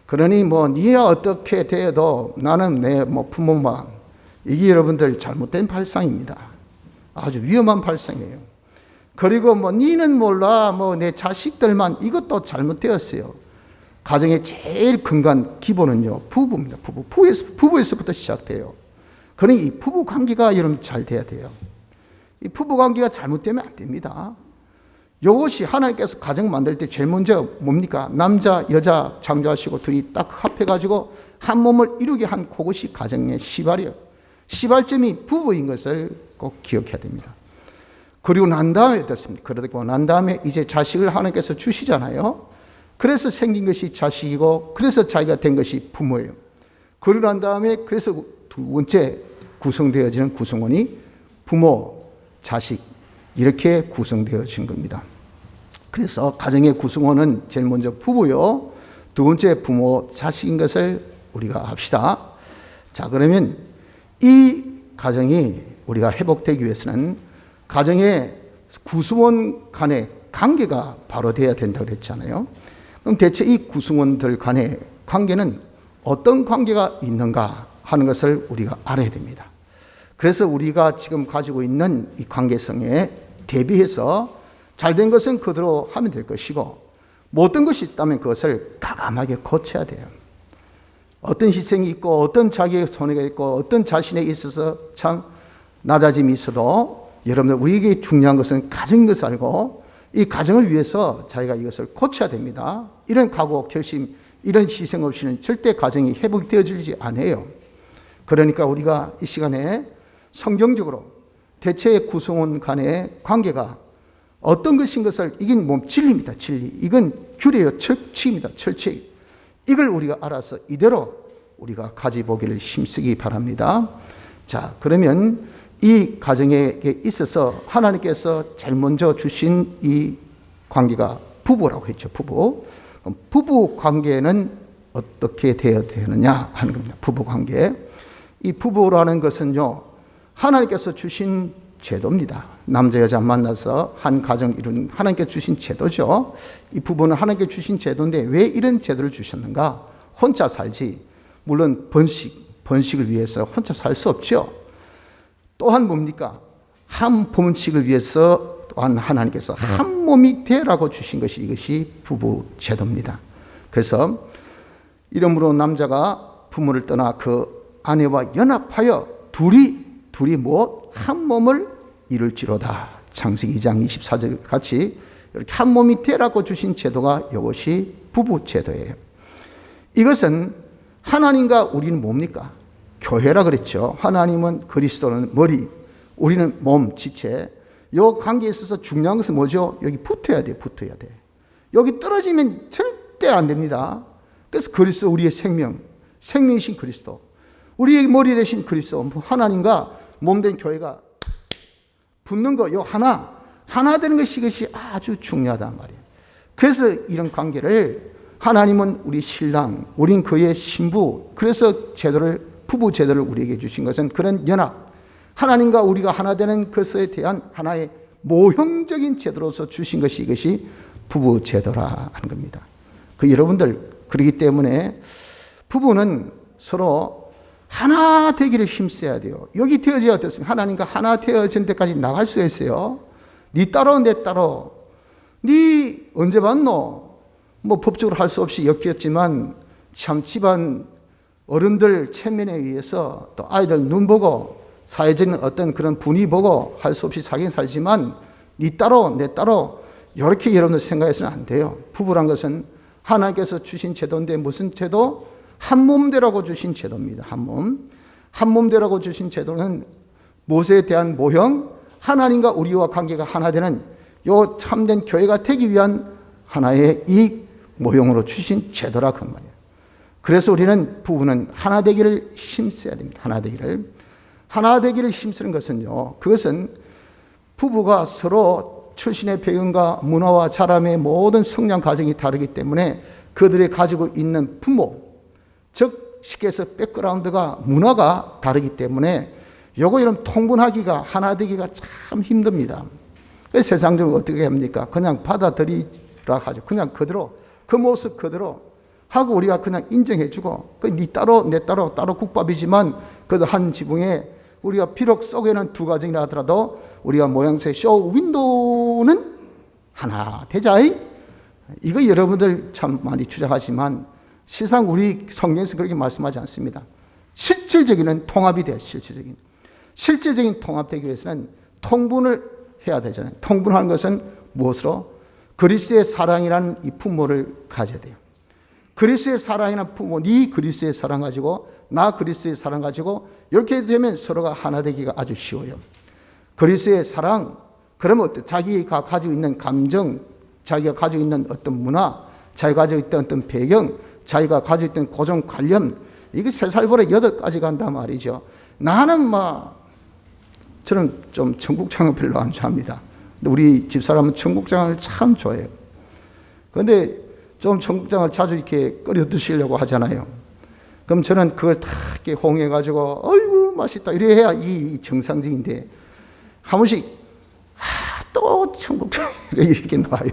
그러니 뭐 네가 어떻게 되어도 나는 내 뭐 부모만, 이게 여러분들 잘못된 발상입니다. 아주 위험한 발상이에요. 그리고 뭐 니는 몰라, 뭐 내 자식들만, 이것도 잘못되었어요. 가정의 제일 근간 기본은요, 부부입니다. 부부에서부터 시작돼요. 그러니 이 부부 관계가 여러분 잘 돼야 돼요. 이 부부 관계가 잘못되면 안 됩니다. 이것이 하나님께서 가정 만들 때 제일 먼저 뭡니까? 남자, 여자 창조하시고 둘이 딱 합해가지고 한 몸을 이루게 한 그것이 가정의 시발이에요. 시발점이 부부인 것을 꼭 기억해야 됩니다. 그리고 난 다음에 어떻습니까? 그러고 난 다음에 이제 자식을 하나님께서 주시잖아요. 그래서 생긴 것이 자식이고, 그래서 자기가 된 것이 부모예요. 그러고 난 다음에 그래서 두 번째 구성되어지는 구성원이 부모, 자식, 이렇게 구성되어진 겁니다. 그래서 가정의 구성원은 제일 먼저 부부요, 두 번째 부모, 자식인 것을 우리가 합시다. 자, 그러면 이 가정이 우리가 회복되기 위해서는 가정의 구성원 간의 관계가 바로 돼야 된다고 그랬잖아요. 그럼 대체 이 구성원들 간의 관계는 어떤 관계가 있는가 하는 것을 우리가 알아야 됩니다. 그래서 우리가 지금 가지고 있는 이 관계성에 대비해서 잘된 것은 그대로 하면 될 것이고, 못된 것이 있다면 그것을 과감하게 고쳐야 돼요. 어떤 희생이 있고, 어떤 자기의 손해가 있고, 어떤 자신에 있어서 참 낮아짐이 있어도, 여러분들 우리에게 중요한 것은 가정인 것을 알고 이 가정을 위해서 자기가 이것을 고쳐야 됩니다. 이런 각오, 결심, 이런 희생 없이는 절대 가정이 회복되어지지 않아요. 그러니까 우리가 이 시간에 성경적으로 대체 구성원 간의 관계가 어떤 것인 것을, 이긴 진리입니다. 진리. 이건 규례요, 철칙입니다. 철칙. 이걸 우리가 알아서 이대로 우리가 가지보기를 힘쓰기 바랍니다. 자, 그러면 이 가정에 있어서 하나님께서 제일 먼저 주신 이 관계가 부부라고 했죠. 부부. 그럼 부부 관계는 어떻게 되어야 되느냐 하는 겁니다. 부부 관계. 이 부부라는 것은요, 하나님께서 주신 제도입니다. 남자 여자 만나서 한 가정 이루는 하나님께 주신 제도죠. 이 부부는 하나님께 주신 제도인데 왜 이런 제도를 주셨는가? 혼자 살지. 물론 번식을 위해서 혼자 살 수 없죠. 또한 뭡니까? 한 번식을 위해서 또한 하나님께서 한 몸이 되라고 주신 것이 이것이 부부 제도입니다. 그래서 이러므로 남자가 부모를 떠나 그 아내와 연합하여 둘이 한 몸을 이룰지로다. 창세기 2장 24절 같이 이렇게 한 몸이 되라고 주신 제도가 이것이 부부 제도예요. 이것은 하나님과 우리는 뭡니까? 교회라 그랬죠. 하나님은 그리스도는 머리, 우리는 몸, 지체. 이 관계에 있어서 중요한 것은 뭐죠? 여기 붙어야 돼. 여기 떨어지면 절대 안 됩니다. 그래서 그리스도 우리의 생명이신 그리스도, 우리의 머리 되신 그리스도, 하나님과 몸된 교회가 붙는 거, 요 하나 되는 것이 이것이 아주 중요하단 말이에요. 그래서 이런 관계를 하나님은 우리 신랑, 우린 그의 신부, 그래서 부부 제도를 우리에게 주신 것은 그런 연합, 하나님과 우리가 하나 되는 것에 대한 하나의 모형적인 제도로서 주신 것이 이것이 부부 제도라 하는 겁니다. 여러분들, 그렇기 때문에 부부는 서로 하나 되기를 힘써야 돼요. 여기 되어져야 어떻습니까? 하나님과 하나 되어진 데까지 나갈 수 있어요. 네 따로 내 따로, 네 언제 봤노? 법적으로 할 수 없이 엮였지만 참 집안 어른들 체면에 의해서 또 아이들 눈 보고 사회적인 어떤 그런 분위 보고 할 수 없이 살긴 살지만 네 따로 내 따로 이렇게 여러분들 생각해서는 안 돼요. 부부란 것은 하나님께서 주신 제도인데 무슨 제도? 한 몸되라고 주신 제도입니다. 한 몸되라고 주신 제도는 무엇에 대한 모형? 하나님과 우리와 관계가 하나 되는 요 참된 교회가 되기 위한 하나의 이 모형으로 주신 제도라 그 말이에요. 그래서 우리는 부부는 하나 되기를 힘써야 됩니다. 하나 되기를 힘쓰는 것은요, 그것은 부부가 서로 출신의 배경과 문화와 자람의 모든 성장 과정이 다르기 때문에 그들이 가지고 있는 부모, 즉 쉽게 해서 백그라운드가 문화가 다르기 때문에 요거 이런 통분하기가, 하나 되기가 참 힘듭니다. 세상적으로 어떻게 합니까? 그냥 받아들이라 하죠. 그냥 그대로, 그 모습 그대로 하고 우리가 그냥 인정해주고, 네 따로 내 따로 국밥이지만 그래도 한 지붕에 우리가 비록 속에는 두 가정이라 하더라도 우리가 모양새 쇼 윈도우는 하나 되자. 이거 여러분들 참 많이 주장하지만 실상 우리 성경에서 그렇게 말씀하지 않습니다. 실질적인 통합이 돼요. 실질적인 통합되기 위해서는 통분을 해야 되잖아요. 통분하는 것은 무엇으로? 그리스도의 사랑이라는 이 품모를 가져야 돼요. 그리스도의 사랑이라는 품모, 네 그리스도의 사랑 가지고 나 그리스도의 사랑 가지고 이렇게 되면 서로가 하나 되기가 아주 쉬워요. 그리스도의 사랑, 그러면 자기가 가지고 있는 감정, 자기가 가지고 있는 어떤 문화, 자기가 가지고 있던 어떤 배경, 자기가 가지고 있던 고정관념, 이게 세살벌에 8가지 간다 말이죠. 나는 저는 좀 청국장을 별로 안 좋아합니다. 근데 우리 집사람은 청국장을 참 좋아해요. 그런데 좀 청국장을 자주 이렇게 끓여 드시려고 하잖아요. 그럼 저는 그걸 다 이렇게 홍해가지고, 어이구, 맛있다. 이래 해야 이 정상적인데, 한 번씩, 또 청국장 이렇게 나와요.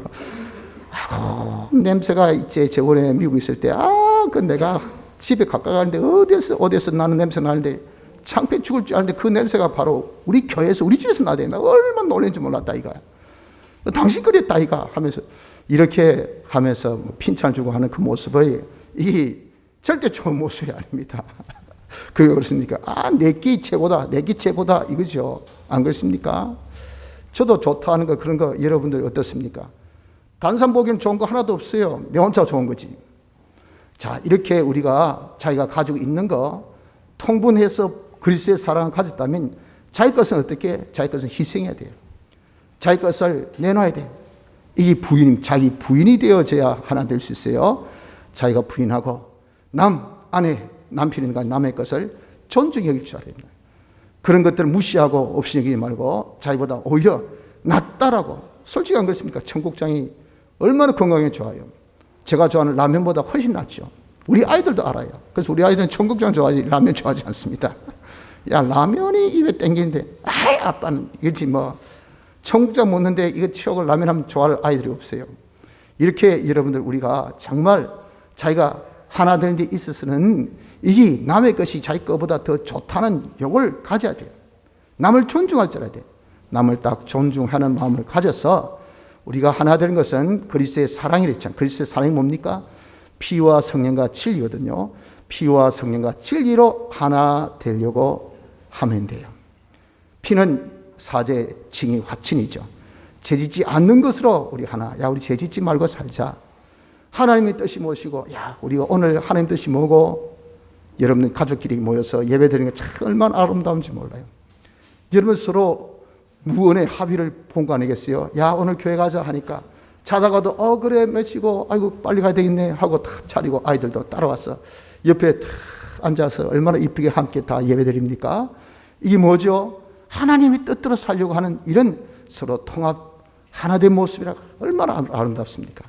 아이고, 냄새가 이제 저번에 미국 있을 때, 그 내가 집에 가까이 가는데 어디에서 나는 냄새 나는데 창피해 죽을 줄 알았는데 그 냄새가 바로 우리 교회에서 우리 집에서 나대. 나 얼마나 놀란지 몰랐다 이거야. 당신 그랬다 이가 하면서 이렇게 하면서 핀찬 주고 하는 그 모습이 이게 절대 좋은 모습이 아닙니다. 그게 그렇습니까? 내끼 최고다, 내끼 최고다 이거죠. 안 그렇습니까? 저도 좋다 하는 거 그런 거 여러분들 어떻습니까? 단산 보기엔 좋은 거 하나도 없어요. 내 혼자 좋은 거지. 자, 이렇게 우리가 자기가 가지고 있는 거 통분해서 그리스도의 사랑을 가졌다면 자기 것은 어떻게? 자기 것은 희생해야 돼요. 자기 것을 내놔야 돼요. 이게 자기 부인이 되어져야 하나 될 수 있어요. 자기가 부인하고 아내, 남편인가 남의 것을 존중히 여길 줄 알아야 됩니다. 그런 것들을 무시하고 없이 여기지 말고 자기보다 오히려 낫다라고. 솔직히 안 그렇습니까? 청국장이 얼마나 건강에 좋아요. 제가 좋아하는 라면보다 훨씬 낫죠. 우리 아이들도 알아요. 그래서 우리 아이들은 청국장 좋아하지 라면 좋아하지 않습니다. 야, 라면이 입에 땡기는데 아빠는 이거지 청국장 먹는데 이거 치우고 라면 하면 좋아할 아이들이 없어요. 이렇게 여러분들 우리가 정말 자기가 하나 되는 데 있어서는 이게 남의 것이 자기 것보다 더 좋다는 욕을 가져야 돼요. 남을 존중할 줄 알아야 돼요. 남을 딱 존중하는 마음을 가져서 우리가 하나 되는 것은 그리스도의 사랑이랬잖아요. 그리스도의 사랑이 뭡니까? 피와 성령과 진리거든요. 피와 성령과 진리로 하나 되려고 하면 돼요. 피는 사제, 징이, 화친이죠. 죄짓지 않는 것으로 우리 하나. 우리 죄짓지 말고 살자. 하나님의 뜻이 무엇이고, 우리가 오늘 하나님 뜻이 뭐고, 여러분 가족끼리 모여서 예배 드리는 게 참 얼마나 아름다운지 몰라요. 여러분 서로 무언의 합의를 본 거 아니겠어요? 오늘 교회 가자 하니까 자다가도 그래 며치고 아이고 빨리 가야 되겠네 하고 다 차리고 아이들도 따라왔어. 옆에 다 앉아서 얼마나 이쁘게 함께 다 예배 드립니까? 이게 뭐죠? 하나님의 뜻대로 살려고 하는 이런 서로 통합 하나된 모습이라 얼마나 아름답습니까?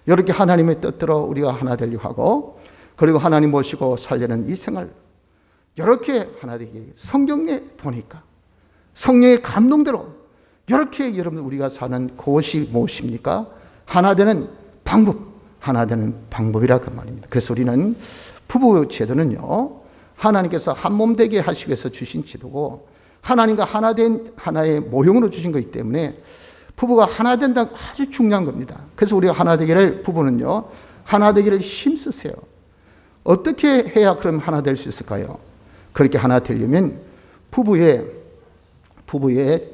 이렇게 하나님의 뜻대로 우리가 하나 되려고 하고 그리고 하나님 모시고 살려는 이 생활 이렇게 하나 되기 성경에 보니까 성령의 감동대로 이렇게 여러분 우리가 사는 그것이 무엇입니까? 하나 되는 방법, 하나 되는 방법이라 그 말입니다. 그래서 우리는 부부 제도는요, 하나님께서 한 몸 되게 하시기 위해서 주신 제도고 하나님과 하나 된 하나의 모형으로 주신 거기 때문에 부부가 하나 된다는 거 아주 중요한 겁니다. 그래서 우리가 하나 되기를 부부는요, 하나 되기를 힘쓰세요. 어떻게 해야 그럼 하나 될 수 있을까요? 그렇게 하나 되려면 부부의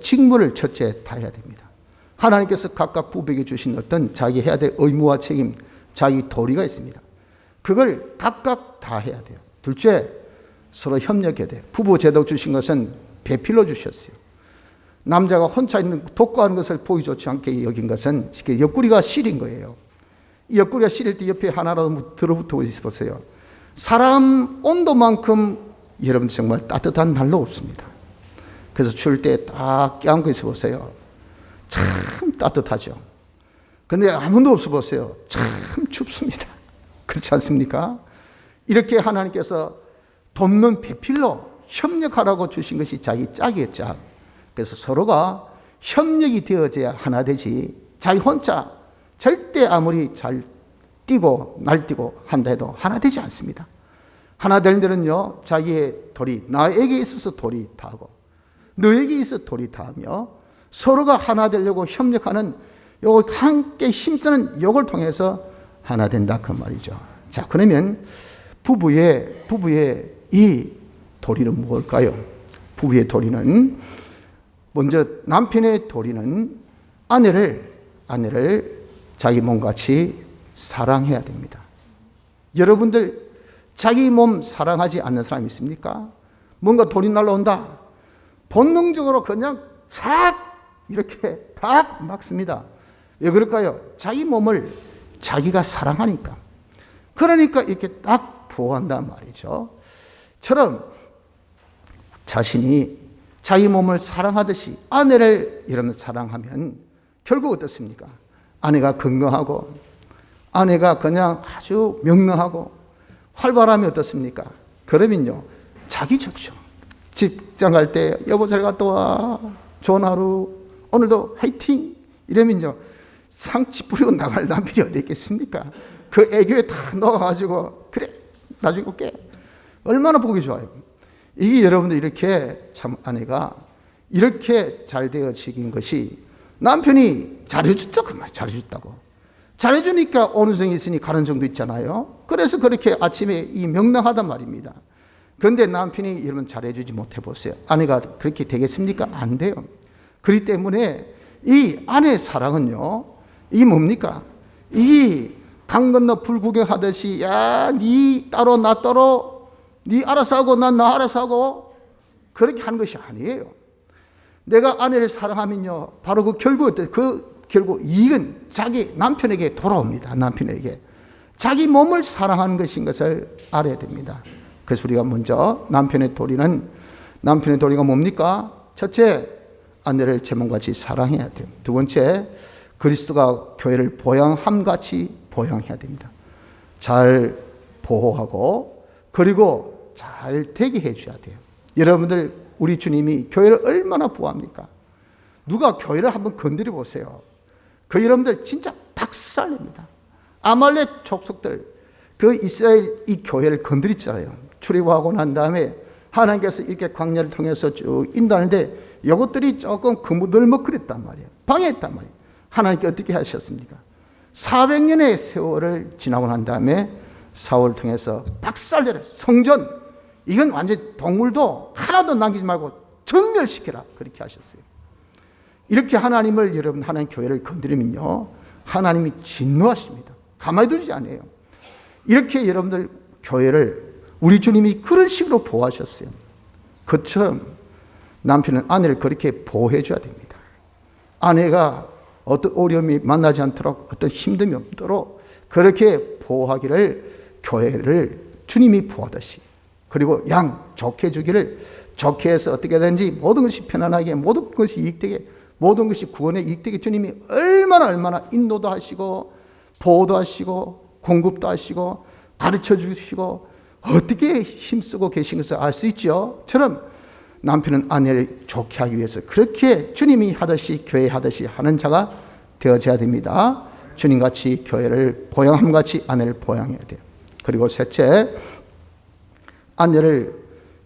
직무를 첫째 다 해야 됩니다. 하나님께서 각각 부부에게 주신 어떤 자기 해야 될 의무와 책임, 자기 도리가 있습니다. 그걸 각각 다 해야 돼요. 둘째, 서로 협력해야 돼요. 부부 제도 주신 것은 배필로 주셨어요. 남자가 혼자 있는 독과하는 것을 보기 좋지 않게 여긴 것은 옆구리가 시린 거예요. 이 옆구리가 시릴 때 옆에 하나라도 들어붙어 있어보세요. 사람 온도만큼 여러분 정말 따뜻한 날로 없습니다. 그래서 추울 때 딱 껴안고 있어 보세요. 참 따뜻하죠. 근데 아무도 없어 보세요. 참 춥습니다. 그렇지 않습니까? 이렇게 하나님께서 돕는 배필로 협력하라고 주신 것이 자기 짝이에요, 짝. 그래서 서로가 협력이 되어져야 하나 되지 자기 혼자 절대 아무리 잘 뛰고 날뛰고 한다 해도 하나 되지 않습니다. 하나 되는 데는요, 자기의 도리, 나에게 있어서 도리 다하고 너에게 있어 도리 다하며 서로가 하나 되려고 협력하는 요 함께 힘쓰는 요걸 통해서 하나 된다 그 말이죠. 자, 그러면 부부의 이 도리는 무엇일까요? 부부의 도리는 먼저 남편의 도리는 아내를 아내를 자기 몸같이 사랑해야 됩니다. 여러분들 자기 몸 사랑하지 않는 사람 있습니까? 뭔가 돌이 날라온다. 본능적으로 그냥 착 이렇게 딱 막습니다. 왜 그럴까요? 자기 몸을 자기가 사랑하니까. 그러니까 이렇게 딱 보호한단 말이죠. 처럼 자신이 자기 몸을 사랑하듯이 아내를 이러면 사랑하면 결국 어떻습니까? 아내가 건강하고 아내가 그냥 아주 명랑하고 활발하면 어떻습니까? 그러면요 자기 좋죠. 직장 갈 때 여보 잘 갔다 와, 좋은 하루, 오늘도 화이팅 이러면요 상치 뿌리고 나갈 남편이 어디 있겠습니까? 그 애교에 다 넣어가지고 그래 나중에 올게 얼마나 보기 좋아요. 이게 여러분들 이렇게 참 아내가 이렇게 잘 되어지긴 것이 남편이 잘해줬죠. 그 말 잘해줬다고. 잘해주니까 어느 정도 있으니 가는 정도 있잖아요. 그래서 그렇게 아침에 이 명랑하단 말입니다. 그런데 남편이 여러분 잘해주지 못해 보세요. 아내가 그렇게 되겠습니까? 안 돼요. 그렇기 때문에 이 아내의 사랑은요, 이게 뭡니까? 이 강 건너 불 구경하듯이 야, 니 따로 나 따로 니 알아서 하고 난 나 알아서 하고 그렇게 하는 것이 아니에요. 내가 아내를 사랑하면요, 바로 그 결국 그 결국 이익은 자기 남편에게 돌아옵니다. 남편에게 자기 몸을 사랑하는 것인 것을 알아야 됩니다. 그래서 우리가 먼저 남편의 도리가 뭡니까? 첫째, 아내를 제 몸같이 사랑해야 돼요. 두 번째, 그리스도가 교회를 보양함같이 보양해야 됩니다. 잘 보호하고 그리고 잘 되게 해줘야 돼요. 여러분들 우리 주님이 교회를 얼마나 보호합니까? 누가 교회를 한번 건드려 보세요. 그 여러분들 진짜 박살냅니다. 아말렉 족속들 그 이스라엘 이 교회를 건드렸잖아요. 출애굽하고 난 다음에 하나님께서 이렇게 광야를 통해서 쭉 인도하는데 이것들이 조금 그무들먹거렸단 말이에요. 방해했단 말이에요. 하나님께 어떻게 하셨습니까? 400년의 세월을 지나고 난 다음에 사울을 통해서 박살내라. 성전 이건 완전 동물도 하나도 남기지 말고 전멸시켜라. 그렇게 하셨어요. 이렇게 하나님을 여러분 하나님 교회를 건드리면요 하나님이 진노하십니다. 가만히 두지 않아요. 이렇게 여러분들 교회를 우리 주님이 그런 식으로 보호하셨어요. 그처럼 남편은 아내를 그렇게 보호해 줘야 됩니다. 아내가 어떤 어려움이 만나지 않도록 어떤 힘듦이 없도록 그렇게 보호하기를 교회를 주님이 보호하듯이 그리고 양 좋게 해주기를 좋게 해서 어떻게 되는지 모든 것이 편안하게 모든 것이 이익되게 모든 것이 구원에 이익되게 주님이 얼마나 인도도 하시고 보호도 하시고 공급도 하시고 가르쳐 주시고 어떻게 힘쓰고 계신 것을 알 수 있죠. 처럼 남편은 아내를 좋게 하기 위해서 그렇게 주님이 하듯이 교회 하듯이 하는 자가 되어져야 됩니다. 주님같이 교회를 보양함같이 아내를 보양해야 돼요. 그리고 셋째, 아내를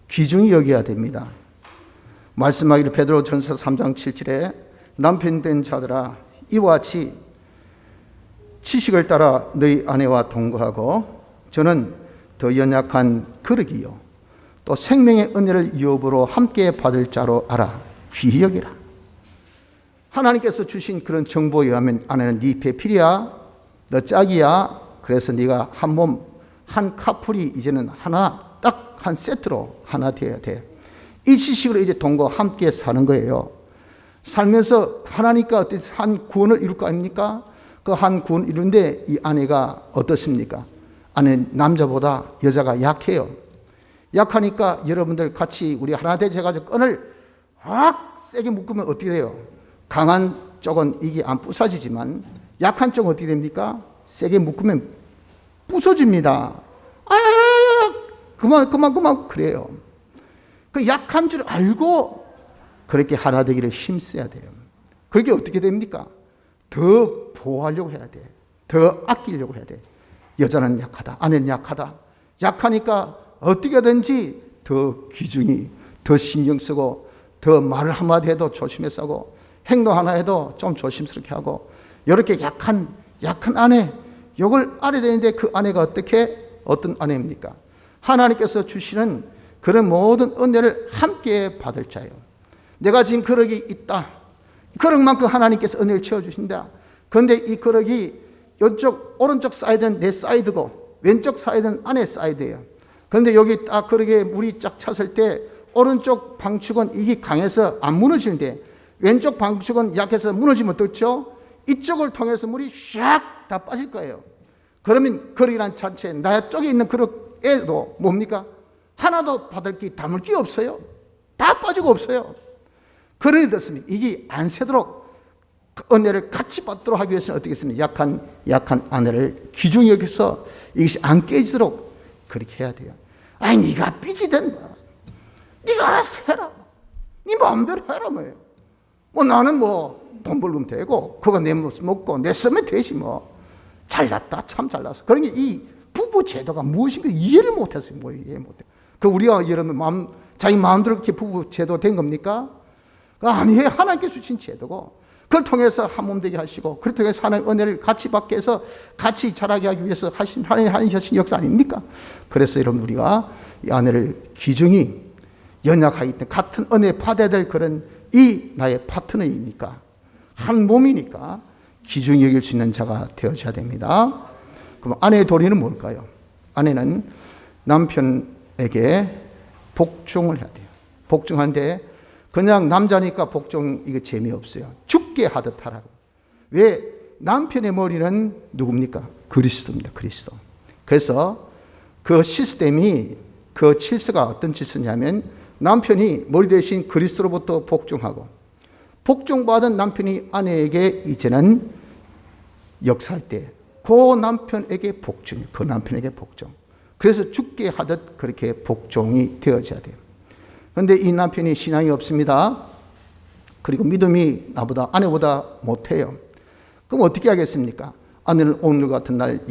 귀중히 여겨야 됩니다. 말씀하기를 베드로전서 3장 7절에 남편 된 자들아 이와 같이 지식을 따라 너희 아내와 동거하고 저는 더 연약한 그릇이요 또 생명의 은혜를 유업으로 함께 받을 자로 알아 귀히 여기라. 하나님께서 주신 그런 정보에 의하면 아내는 네 배필이야, 너 짝이야. 그래서 네가 한 몸, 한 카풀이 이제는 하나 딱 한 세트로 하나 되어야 돼. 이 지식으로 이제 동거 함께 사는 거예요. 살면서 하나님과 어떤 한 구원을 이룰 거 아닙니까? 그 한 구원을 이루는데 이 아내가 어떻습니까? 아내 남자보다 여자가 약해요. 약하니까 여러분들 같이 우리 하나 되셔가지고 끈을 확 세게 묶으면 어떻게 돼요? 강한 쪽은 이게 안 부서지지만 약한 쪽은 어떻게 됩니까? 세게 묶으면 부서집니다. 그만 그래요. 그 약한 줄 알고 그렇게 하나 되기를 힘써야 돼요. 그렇게 어떻게 됩니까? 더 보호하려고 해야 돼. 더 아끼려고 해야 돼. 여자는 약하다. 아내는 약하다. 약하니까 어떻게든지 더 귀중히 더 신경 쓰고 더 말을 한마디 해도 조심해서 하고 행동 하나 해도 좀 조심스럽게 하고 이렇게 약한 아내 이걸 알아야 되는데 그 아내가 어떤 아내입니까? 하나님께서 주시는 그런 모든 은혜를 함께 받을 자예요. 내가 지금 그릇이 있다. 그릇만큼 하나님께서 은혜를 채워주신다. 그런데 이 그릇이 이쪽 오른쪽 사이드는 내 사이드고 왼쪽 사이드는 아내 사이드예요. 그런데 여기 딱 그릇에 물이 쫙 찼을 때 오른쪽 방축은 이게 강해서 안 무너지는데 왼쪽 방축은 약해서 무너지면 어떻죠? 이쪽을 통해서 물이 샥 다 빠질 거예요. 그러면 그릇이란 자체 나 쪽에 있는 그릇에도 뭡니까? 하나도 받을 게 담을 게 없어요. 다 빠지고 없어요. 그러니 됐습니다. 이게 안 새도록 은혜를 같이 받도록 하기 위해서는 어떻게 했습니까? 약한 아내를 귀중히 여기서 이것이 안 깨지도록 그렇게 해야 돼요. 아니 네가 삐지든 네가 알아서 해라. 네 마음대로 해라 뭐예요. 뭐 나는 뭐 돈 벌면 되고 그거 내 모습 먹고 내 쓰면 되지 뭐. 잘났다 참 잘났어. 그러니 이 부부 제도가 무엇인가 이해를 못했어요. 뭐 이해 못해. 그 우리가 여러분 자기 마음대로 그렇게 부부 제도 된 겁니까? 아니에요. 하나님께 주신 제도고 그걸 통해서 한 몸 되게 하시고 그걸 통해서 하나님의 은혜를 같이 받게 해서 같이 자라게 하기 위해서 하나님 하신 역사 아닙니까? 그래서 여러분 우리가 이 아내를 귀중히 연약하기 때문에 같은 은혜 받아야 될 그런 이 나의 파트너이니까 한 몸이니까 귀중히 여길 수 있는 자가 되어져야 됩니다. 그럼 아내의 도리는 뭘까요? 아내는 남편에게 복종을 해야 돼요. 복종하는데 그냥 남자니까 복종 이거 재미없어요. 죽게 하듯 하라고. 왜? 남편의 머리는 누굽니까? 그리스도입니다. 그리스도. 그래서 그 시스템이 그 질서가 어떤 질서냐면 남편이 머리 대신 그리스도로부터 복종하고 복종받은 남편이 아내에게 이제는 역사할 때 그 남편에게 복종이에요. 그 남편에게 복종. 그래서 죽게 하듯 그렇게 복종이 되어져야 돼요. 그런데 이 남편이 신앙이 없습니다. 그리고 믿음이 나보다 아내보다 못해요. 그럼 어떻게 하겠습니까? 아내는 오늘 같은 날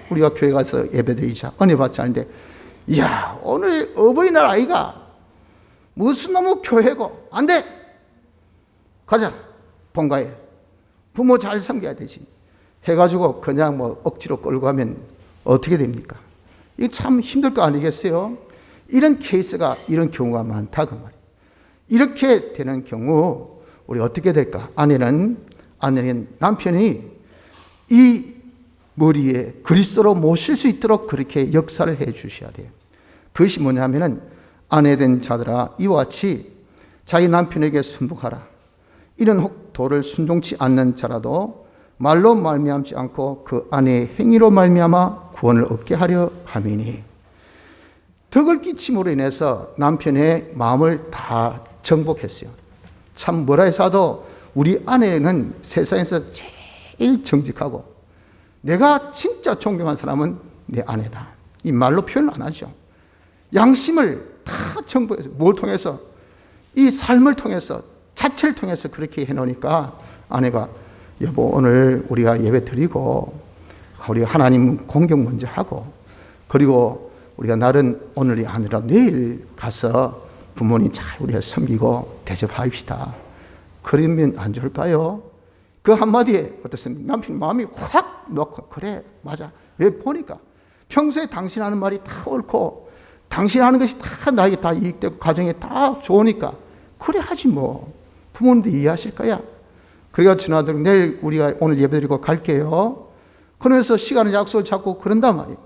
우리가 교회 가서 예배드리자 은혜 받지 않는데 오늘 어버이날 아이가 무슨 놈의 교회고 안 돼. 가자 본가에 부모 잘 섬겨야 되지 해가지고 그냥 뭐 억지로 끌고 가면 어떻게 됩니까? 이게 참 힘들 거 아니겠어요? 이런 케이스가 이런 경우가 많다 그 말이에요. 이렇게 되는 경우 우리 어떻게 될까? 아내는 남편이 이 머리에 그리스도로 모실 수 있도록 그렇게 역사를 해 주셔야 돼요. 그것이 뭐냐면은 아내된 자들아 이와 같이 자기 남편에게 순복하라. 이런 혹 도를 순종치 않는 자라도 말로 말미암지 않고 그 아내의 행위로 말미암아 구원을 얻게 하려 함이니 덕을 끼침으로 인해서 남편의 마음을 다 정복했어요. 참 뭐라 해서도 우리 아내는 세상에서 제일 정직하고 내가 진짜 존경한 사람은 내 아내다. 이 말로 표현 안 하죠. 양심을 다 정복해서 뭘 통해서 이 삶을 통해서 자체를 통해서 그렇게 해놓으니까 아내가 여보 오늘 우리가 예배 드리고 우리가 하나님 공경 먼저 하고 그리고 우리가 날은 오늘이 아니라 내일 가서 부모님 잘 우리가 섬기고 대접합시다. 그러면 안 좋을까요? 그 한마디에 어떻습니까? 남편 마음이 확 놓고 그래 맞아. 왜 보니까 평소에 당신 하는 말이 다 옳고 당신 하는 것이 다 나에게 다 이익되고 가정에 다 좋으니까 그래 하지 뭐. 부모님도 이해하실 거야. 그래가 지나도록 내일 우리가 오늘 예배드리고 갈게요. 그러면서 시간을 약속을 잡고 그런단 말이에요.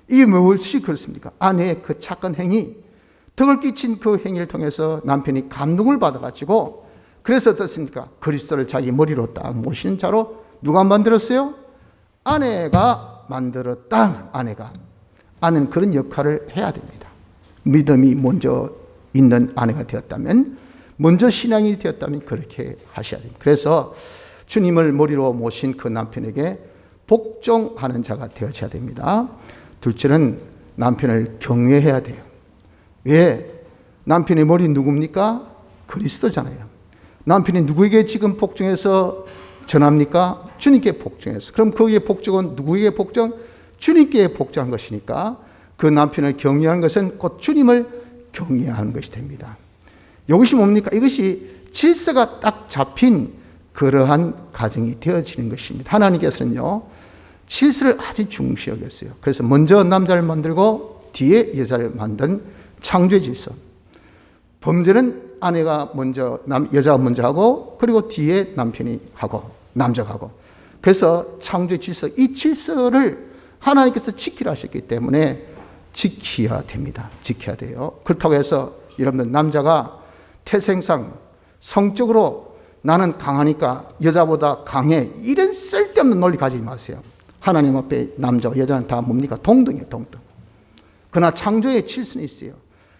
이게 무엇이 그렇습니까? 아내의 그 착한 행위, 덕을 끼친 그 행위를 통해서 남편이 감동을 받아가지고 그래서 어떻습니까? 그리스도를 자기 머리로 딱 모시는 자로 누가 만들었어요? 아내가 만들었다. 아내는 그런 역할을 해야 됩니다. 믿음이 먼저 있는 아내가 되었다면 먼저 신앙이 되었다면 그렇게 하셔야 됩니다. 그래서 주님을 머리로 모신 그 남편에게 복종하는 자가 되어져야 됩니다. 둘째는 남편을 경외해야 돼요. 왜? 남편의 머리 누굽니까? 그리스도잖아요. 남편이 누구에게 지금 복종해서 전합니까? 주님께 복종해서. 그럼 거기에 복종은 누구에게 복종? 주님께 복종한 것이니까 그 남편을 경외하는 것은 곧 주님을 경외하는 것이 됩니다. 이것이 뭡니까? 이것이 질서가 딱 잡힌 그러한 가정이 되어지는 것입니다. 하나님께서는요, 질서를 아주 중시 여겼어요. 그래서 먼저 남자를 만들고 뒤에 여자를 만든 창조의 질서. 범죄는 아내가 먼저, 여자가 먼저 하고, 그리고 뒤에 남편이 하고, 남자가 하고. 그래서 창조의 질서, 이 질서를 하나님께서 지키라 하셨기 때문에 지켜야 됩니다. 지켜야 돼요. 그렇다고 해서 여러분들 남자가 태생상 성적으로 나는 강하니까 여자보다 강해, 이런 쓸데없는 논리 가지지 마세요. 하나님 앞에 남자와 여자는 다 뭡니까? 동등이에요. 동등. 그러나 창조의 질서는 있어요.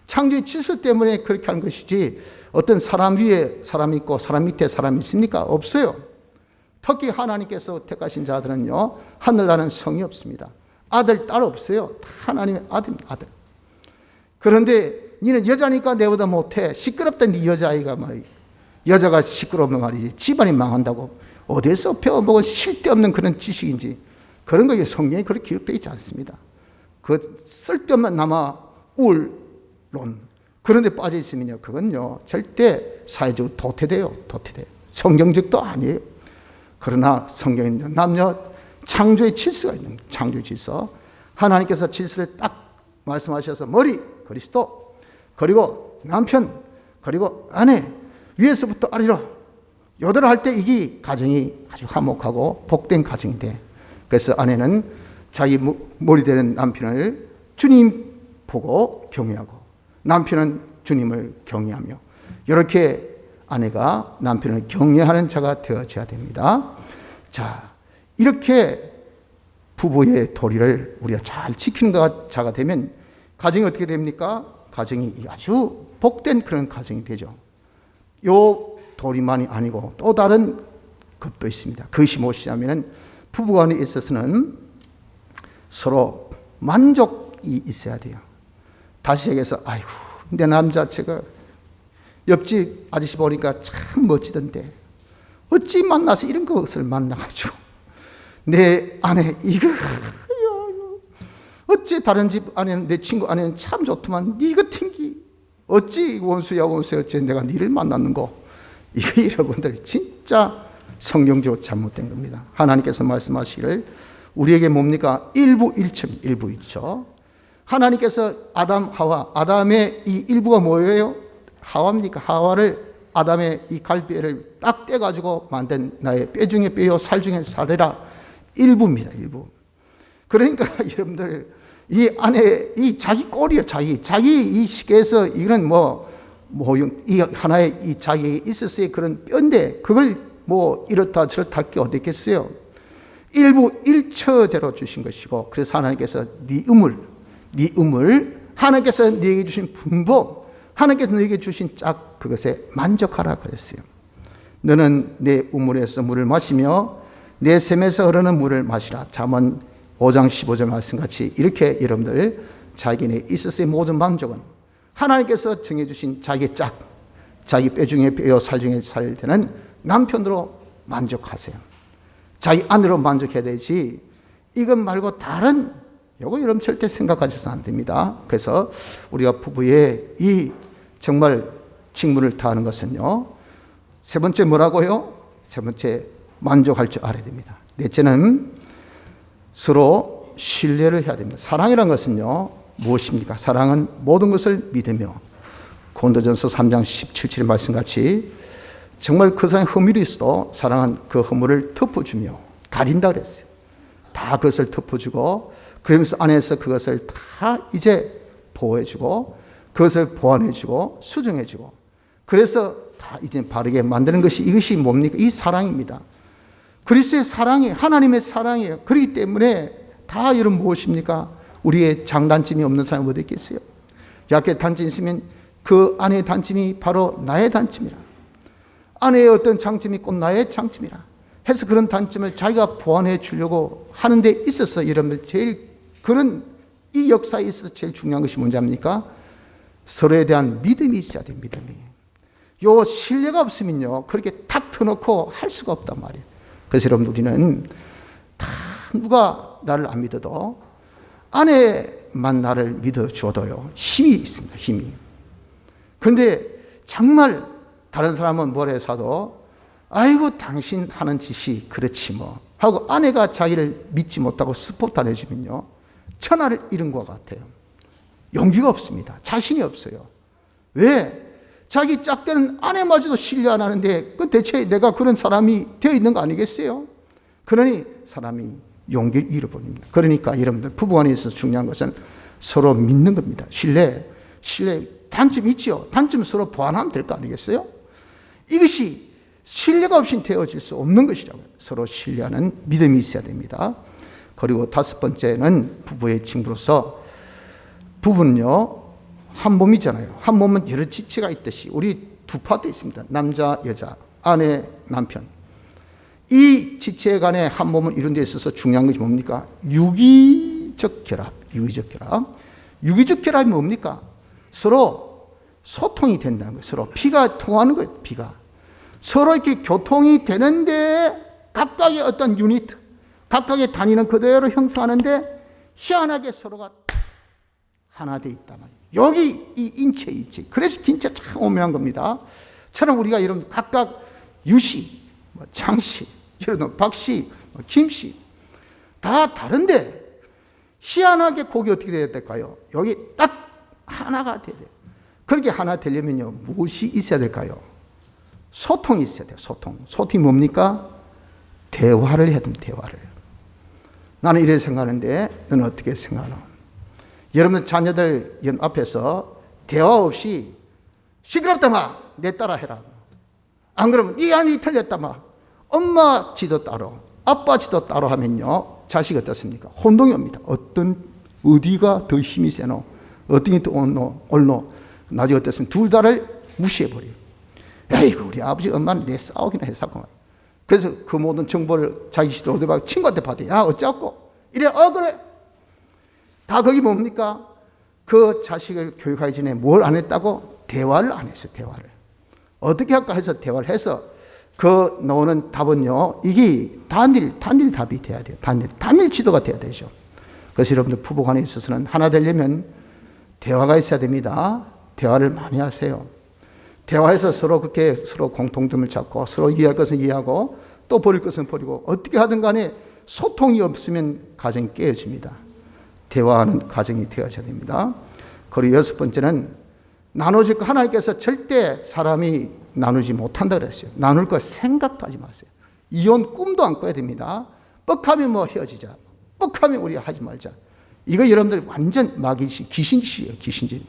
창조의 질서 때문에 그렇게 하는 것이지 어떤 사람 위에 사람이 있고 사람 밑에 사람이 있습니까? 없어요. 특히 하나님께서 택하신 자들은요, 하늘나라는 성이 없습니다. 아들, 딸 없어요. 다 하나님의 아들입니다. 아들. 그런데 니는 여자니까 내보다 못해. 시끄럽던 네 여자아이가 여자가 시끄러우면 말이지 집안이 망한다고. 어디서 배워먹은 쓸데없는 그런 지식인지, 그런 거 성경에 그렇게 기록되어 있지 않습니다. 그 쓸데없는 남아 우울론, 그런 데 빠져 있으면요, 그건요 절대 사회적으로 도태돼요. 도태돼요. 성경적도 아니에요. 그러나 성경에는 남녀 창조의 질서가 있는 거예요. 창조의 질서. 하나님께서 질서를 딱 말씀하셔서 머리 그리스도, 그리고 남편, 그리고 아내, 위에서부터 아래로 요대로 할 때 이게 가정이 아주 화목하고 복된 가정이 돼. 그래서 아내는 자기 머리 되는 남편을 주님 보고 경외하고, 남편은 주님을 경외하며, 이렇게 아내가 남편을 경외하는 자가 되어져야 됩니다. 자, 이렇게 부부의 도리를 우리가 잘 지키는 자가 되면 가정이 어떻게 됩니까? 가정이 아주 복된 그런 가정이 되죠. 요 도리만이 아니고 또 다른 것도 있습니다. 그것이 무엇이냐면 부부간에 있어서는 서로 만족이 있어야 돼요. 다시 얘기해서, 아이고, 내 남자체가 옆집 아저씨 보니까 참 멋지던데 어찌 만나서 이런 것을 만나가지고 내 아내 이거 어찌 다른 집 아내는, 내 친구 아내는 참 좋더만 니 같은 기 어찌 원수야 어찌 내가 니를 만났는고. 이거 여러분들 진짜 성경적으로 잘못된 겁니다. 하나님께서 말씀하시기를 우리에게 뭡니까? 일부일처. 하나님께서 아담, 하와, 아담의 이 일부가 뭐예요? 하와입니까? 하와를 아담의 이 갈비뼈를 딱 떼가지고 만든 나의 뼈 중에 뼈요 살 중에 살이라. 일부입니다. 일부. 그러니까 여러분들 이 안에 이 자기 꼴이요, 자기 이 시계에서 이거는 이 하나의 이 자기 있었어요. 그런 뼈인데 그걸 이렇다 저렇다 할 게 어디 있겠어요? 일부일처대로 주신 것이고, 그래서 하나님께서 네 음을 하나님께서 네게 주신 분복, 하나님께서 네게 주신 짝, 그것에 만족하라 그랬어요. 너는 내 우물에서 물을 마시며 내 샘에서 흐르는 물을 마시라. 잠언 5장 15절 말씀같이 이렇게 여러분들 자기네 있었어의 모든 만족은 하나님께서 정해주신 자기 짝, 자기 뼈 중에 뼈요 살 중에 살 되는 남편으로 만족하세요. 자기 아내로 만족해야 되지 이것 말고 다른 요거 여러분 절대 생각하셔서는 안 됩니다. 그래서 우리가 부부의 이 정말 직무를 다하는 것은요, 세 번째 뭐라고요? 세 번째 만족할 줄 알아야 됩니다. 넷째는 서로 신뢰를 해야 됩니다. 사랑이라는 것은요 무엇입니까? 사랑은 모든 것을 믿으며, 고린도전서 3장 17절의 말씀같이 정말 그 사람의 허물이 있어도 사랑은 그 허물을 덮어주며 가린다 그랬어요. 다 그것을 덮어주고, 그러면서 안에서 그것을 다 이제 보호해주고, 그것을 보완해주고 수정해주고, 그래서 다 이제 바르게 만드는 것이, 이것이 뭡니까? 이 사랑입니다. 그리스도의 사랑이 하나님의 사랑이에요. 그렇기 때문에 다 여러분 무엇입니까? 우리의 장단점이 없는 사람이 어디 있겠어요? 약간 단점이 있으면 그 안의 단점이 바로 나의 단점이라, 아내의 어떤 장점이 꼭 나의 장점이라 해서 그런 단점을 자기가 보완해 주려고 하는 데 있어서 여러분들 제일 그런 이 역사에 있어서 제일 중요한 것이 뭔지 압니까? 서로에 대한 믿음이 있어야 돼요. 믿음이. 요 신뢰가 없으면요 그렇게 탁 터놓고 할 수가 없단 말이에요. 그래서 여러분 우리는 다 누가 나를 안 믿어도 아내만 나를 믿어줘도요 힘이 있습니다. 힘이. 그런데 정말 다른 사람은 뭐라 해서도 아이고 당신 하는 짓이 그렇지 뭐 하고 아내가 자기를 믿지 못하고 스포트 해주면요 천하를 잃은 것 같아요. 용기가 없습니다. 자신이 없어요. 왜? 자기 짝대는 아내마저도 신뢰 안 하는데 그 대체 내가 그런 사람이 되어 있는 거 아니겠어요? 그러니 사람이 용기를 잃어버립니다. 그러니까 여러분들 부부간에 있어서 중요한 것은 서로 믿는 겁니다. 신뢰 단점이 있죠. 단점 서로 보완하면 될 거 아니겠어요? 이것이 신뢰가 없이 되어질 수 없는 것이라고요. 서로 신뢰하는 믿음이 있어야 됩니다. 그리고 다섯 번째는 부부의 징부로서 부부는요 한 몸이잖아요. 한 몸은 여러 지체가 있듯이 우리 두 파도 있습니다. 남자, 여자, 아내, 남편. 이 지체 간의 한 몸을 이룬 데 있어서 중요한 것이 뭡니까? 유기적 결합. 유기적 결합이 뭡니까? 서로 소통이 된다는 거예요. 서로 피가 통하는 거예요. 피가. 서로 이렇게 교통이 되는데 각각의 어떤 유닛, 각각의 단위는 그대로 형성하는데 희한하게 서로가 하나 돼 있단 말이에요. 여기 이 인체. 그래서 진짜 참 오묘한 겁니다. 처럼 우리가 여러분 각각 유씨, 장씨, 여러분 박씨, 김씨 다 다른데 희한하게 곡이 어떻게 돼야 될까요? 여기 딱 하나가 돼야 돼요. 그렇게 하나 되려면요 무엇이 있어야 될까요? 소통이 있어야 돼요. 소통이 뭡니까? 대화를 해야 됩니다. 대화를. 나는 이렇게 생각하는데 너는 어떻게 생각하나? 여러분 자녀들 앞에서 대화 없이 시끄럽다 마, 내 따라 해라. 안 그러면 네 안이 틀렸다 마. 엄마 지도 따로, 아빠 지도 따로 하면요 자식이 어떻습니까? 혼동이 옵니다. 어디가 더 힘이 세노? 어떤 게 더 옳노? 나중에 어떻습니까? 둘 다를 무시해버려요. 에이구 우리 아버지 엄마는 내 싸우기나 했었구만. 그래서 그 모든 정보를 자기 시도 어디 봐 친구한테 받아. 야 어쩌고 이래 그래. 다 거기 뭡니까? 그 자식을 교육하기 전에 뭘 안 했다고? 대화를 안 했어요. 대화를. 어떻게 할까 해서 대화를 해서 그 나오는 답은요. 이게 단일 답이 돼야 돼요. 단일 지도가 돼야 되죠. 그래서 여러분들 부부간에 있어서는 하나 되려면 대화가 있어야 됩니다. 대화를 많이 하세요. 대화해서 서로 그렇게 서로 공통점을 찾고 서로 이해할 것은 이해하고 또 버릴 것은 버리고 어떻게 하든 간에 소통이 없으면 가정이 깨어집니다. 대화하는 가정이 되어져야 됩니다. 그리고 여섯 번째는 나눠질 거 하나님께서 절대 사람이 나누지 못한다 그랬어요. 나눌 거 생각도 하지 마세요. 이혼 꿈도 안 꿔야 됩니다. 뻑하면 뭐 헤어지자. 뻑하면 우리 하지 말자. 이거 여러분들 완전 마귀짓, 귀신짓이에요. 귀신짓.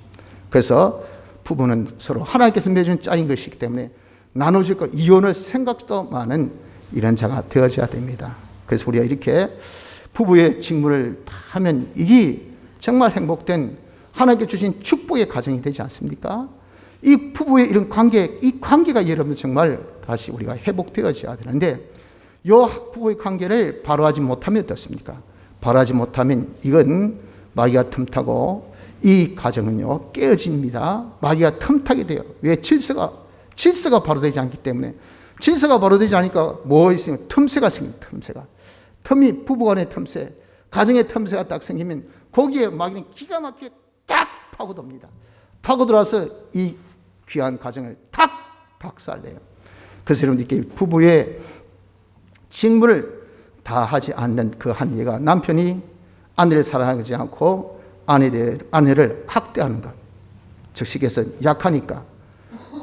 그래서 부부는 서로 하나님께서 맺은 짝인 것이기 때문에 나눠질 거 이혼을 생각도 많은 이런 자가 되어져야 됩니다. 그래서 우리가 이렇게 부부의 직무를 다 하면 이게 정말 행복된 하나님께 주신 축복의 가정이 되지 않습니까? 이 부부의 이런 관계, 이 관계가 여러분 정말 다시 우리가 회복되어져야 되는데 이 부부의 관계를 바로하지 못하면 어떻습니까? 바로하지 못하면 이건 마귀가 틈타고 이 가정은요 깨어집니다. 마귀가 틈타게 돼요. 왜? 질서가 바로 되지 않기 때문에. 질서가 바로 되지 않으니까 뭐 있으면 틈새가 생깁니다. 틈이 부부간의 틈새, 가정의 틈새가 딱 생기면 거기에 마귀는 기가 막히게 딱 파고듭니다. 파고들어서 이 귀한 가정을 탁 박살내요. 그래서 여러분 이렇게 부부의 직무를 다 하지 않는 그 한 예가 남편이 아내를 사랑하지 않고 아내를 학대하는 것. 즉 쉽게 해서 약하니까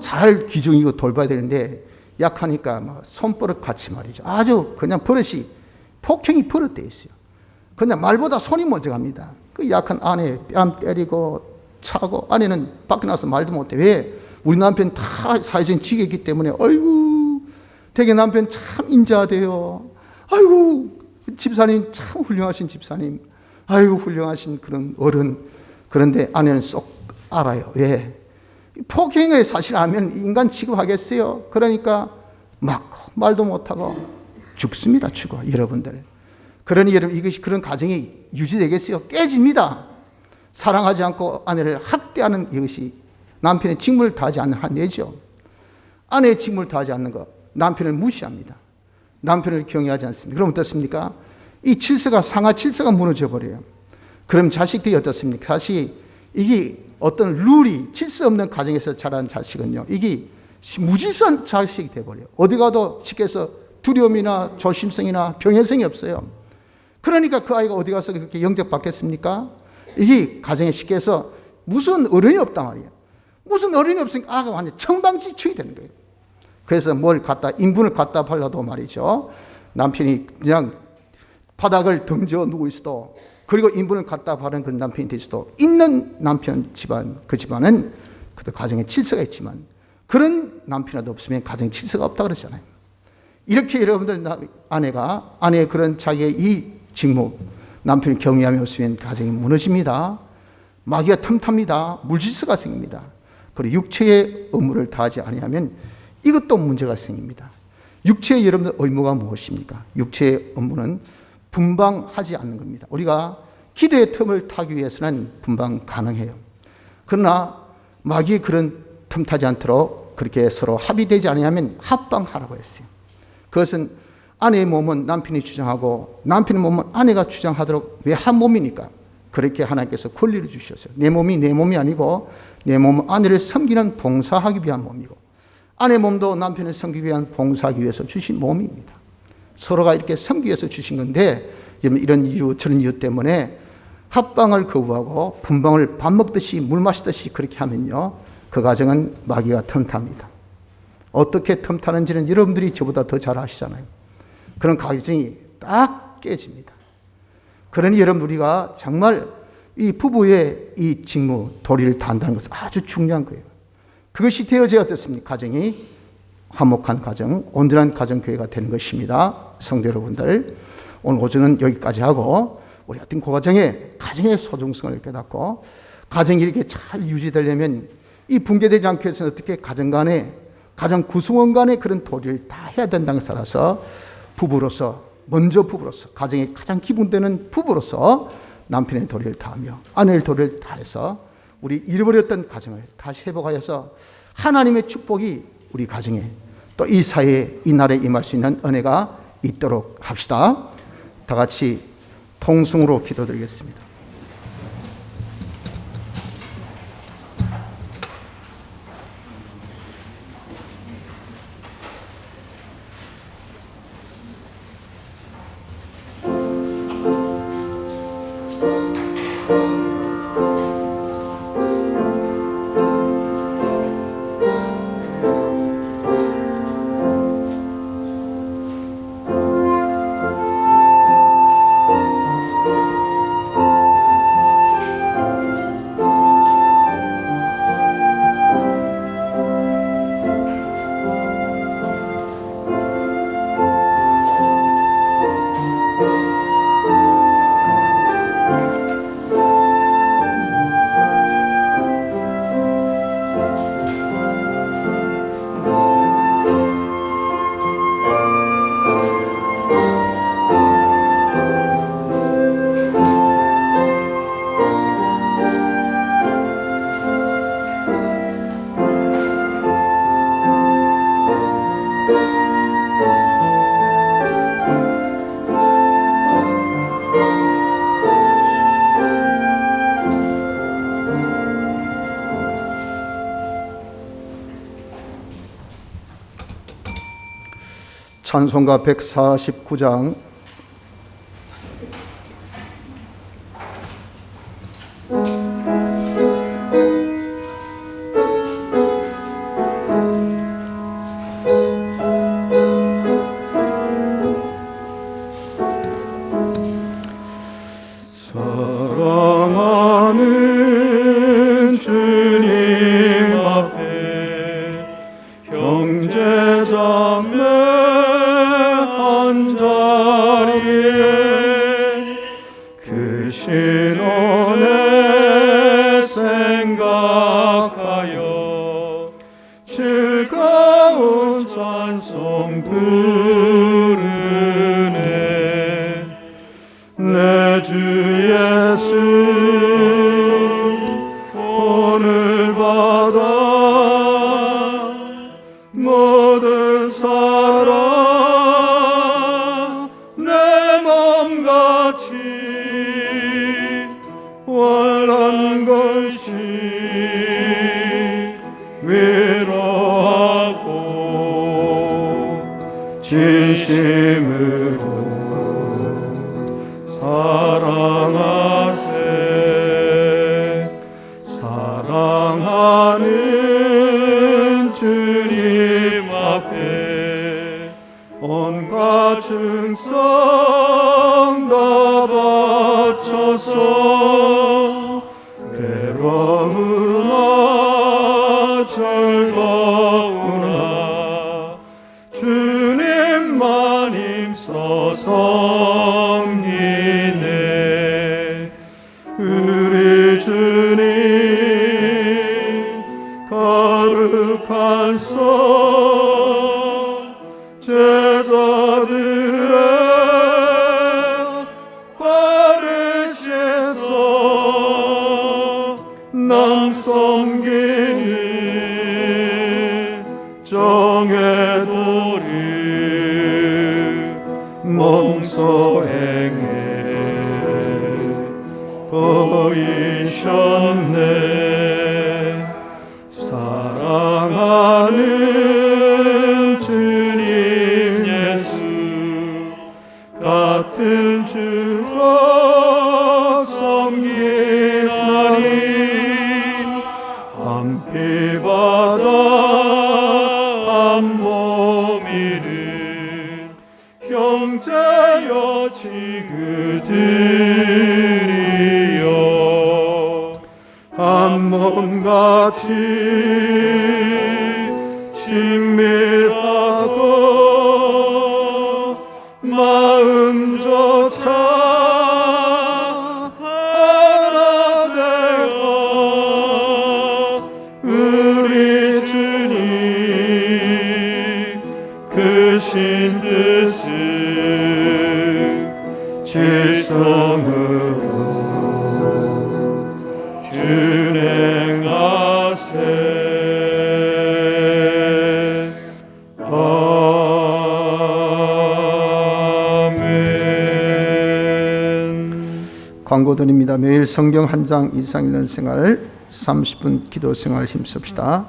잘 귀중이고 돌봐야 되는데 약하니까 막 손버릇 같이 말이죠. 아주 그냥 버릇이 폭행이 버릇되어 있어요. 그냥 말보다 손이 먼저 갑니다. 그 약한 아내 뺨 때리고 차고 아내는 밖에 나와서 말도 못해. 왜? 우리 남편 다 사회적인 지겠기 때문에 아이고 되게 남편 참 인자하대요. 아이고 집사님 참 훌륭하신 집사님. 아이고 훌륭하신 그런 어른. 그런데 아내는 쏙 알아요. 왜? 폭행을 사실 알면 인간 취급하겠어요. 그러니까 막 말도 못하고 죽습니다. 죽어 여러분들. 그러니 여러분 이것이 그런 가정이 유지되겠어요? 깨집니다. 사랑하지 않고 아내를 학대하는 이것이 남편의 직무를 다하지 않는 한 예죠. 아내의 직무를 다하지 않는 것, 남편을 무시합니다. 남편을 경외하지 않습니다. 그럼 어떻습니까? 이 상하 질서가 무너져 버려요. 그럼 자식들이 어떻습니까? 사실 이게 어떤 룰이 질서 없는 가정에서 자란 자식은요, 이게 무질서한 자식이 돼버려요. 어디 가도 쉽게 해서 두려움이나 조심성이나 병행성이 없어요. 그러니까 그 아이가 어디 가서 그렇게 영접받겠습니까? 이게 가정에 쉽게 해서 무슨 어른이 없단 말이에요. 무슨 어른이 없으니까 아가 완전 청방지축이 되는 거예요. 그래서 인분을 갖다 팔려도 말이죠. 남편이 그냥 바닥을 던져 누고 있어도, 그리고 인분을 갖다 바른 그 남편이 되어도 있는 남편 집안, 그 집안은 그도 가정에 질서가 있지만 그런 남편이라도 없으면 가정에 질서가 없다 그러잖아요. 이렇게 여러분들 아내의 그런 자기의 이 직무, 남편을 경외함이 없으면 가정이 무너집니다. 마귀가 틈탑니다. 물질서가 생깁니다. 그리고 육체의 의무를 다하지 아니하면 이것도 문제가 생깁니다. 육체의 여러분들 의무가 무엇입니까? 육체의 의무는 분방하지 않는 겁니다. 우리가 기도의 틈을 타기 위해서는 분방 가능해요. 그러나 마귀의 그런 틈 타지 않도록 그렇게 서로 합의되지 않으면 합방하라고 했어요. 그것은 아내의 몸은 남편이 주장하고 남편의 몸은 아내가 주장하도록, 왜 한 몸이니까 그렇게 하나님께서 권리를 주셨어요. 내 몸이 내 몸이 아니고 내 몸은 아내를 섬기는 봉사하기 위한 몸이고 아내 몸도 남편을 섬기기 위한 봉사하기 위해서 주신 몸입니다. 서로가 이렇게 섬기기 위해서 주신 건데 이런 이유 저런 이유 때문에 합방을 거부하고 분방을 밥 먹듯이 물 마시듯이 그렇게 하면요, 그 가정은 마귀가 틈탑니다. 어떻게 틈타는지는 여러분들이 저보다 더 잘 아시잖아요. 그런 가정이 딱 깨집니다. 그러니 여러분, 우리가 정말 이 부부의 이 직무, 도리를 다한다는 것은 아주 중요한 거예요. 그것이 되어져야 어떻습니까? 가정이 화목한 가정, 온전한 가정교회가 되는 것입니다. 성도 여러분들, 오늘 오전은 여기까지 하고 우리 같은 그 가정의 소중성을 깨닫고 가정이 이렇게 잘 유지되려면 이 붕괴되지 않기 위해서는 어떻게 가정 간에, 가정 구성원 간의 그런 도리를 다 해야 된다는 것을 알아서 부부로서, 먼저 부부로서, 가정의 가장 기본되는 부부로서 남편의 도리를 다하며 아내의 도리를 다해서 우리 잃어버렸던 가정을 다시 회복하여서 하나님의 축복이 우리 가정에, 또 이 사회에, 이 나라에 임할 수 있는 은혜가 있도록 합시다. 다 같이 통성으로 기도드리겠습니다. 찬송가 149장 사랑하는 주님 앞에 형제자매 한 자리에 그 신혼에 생각하여 즐거운 찬송 부르네. 내 주 예수 오늘 받아 모든 사랑 내 몸같이 원한 것이 위로하고 진심으로 사랑하세. 사랑하는 주님 앞에 온갖 증 아니네. 우리 주님 거룩한 손 제자들의 발을 씻어 남 섬기니 정의 도를 몸소 행해 보이셨네. 사랑하는 주님 예수 같은 주로 섬기나니 한 피바다 한 몸이른 형제여 지그들이여 한 몸같이 친밀하고 마음조차 하나 되어 우리 주님 크신 뜻을 질성으로 준행하세. 광고 드립니다. 매일 성경 한 장 이상 읽는 생활, 30분 기도 생활 힘씁시다.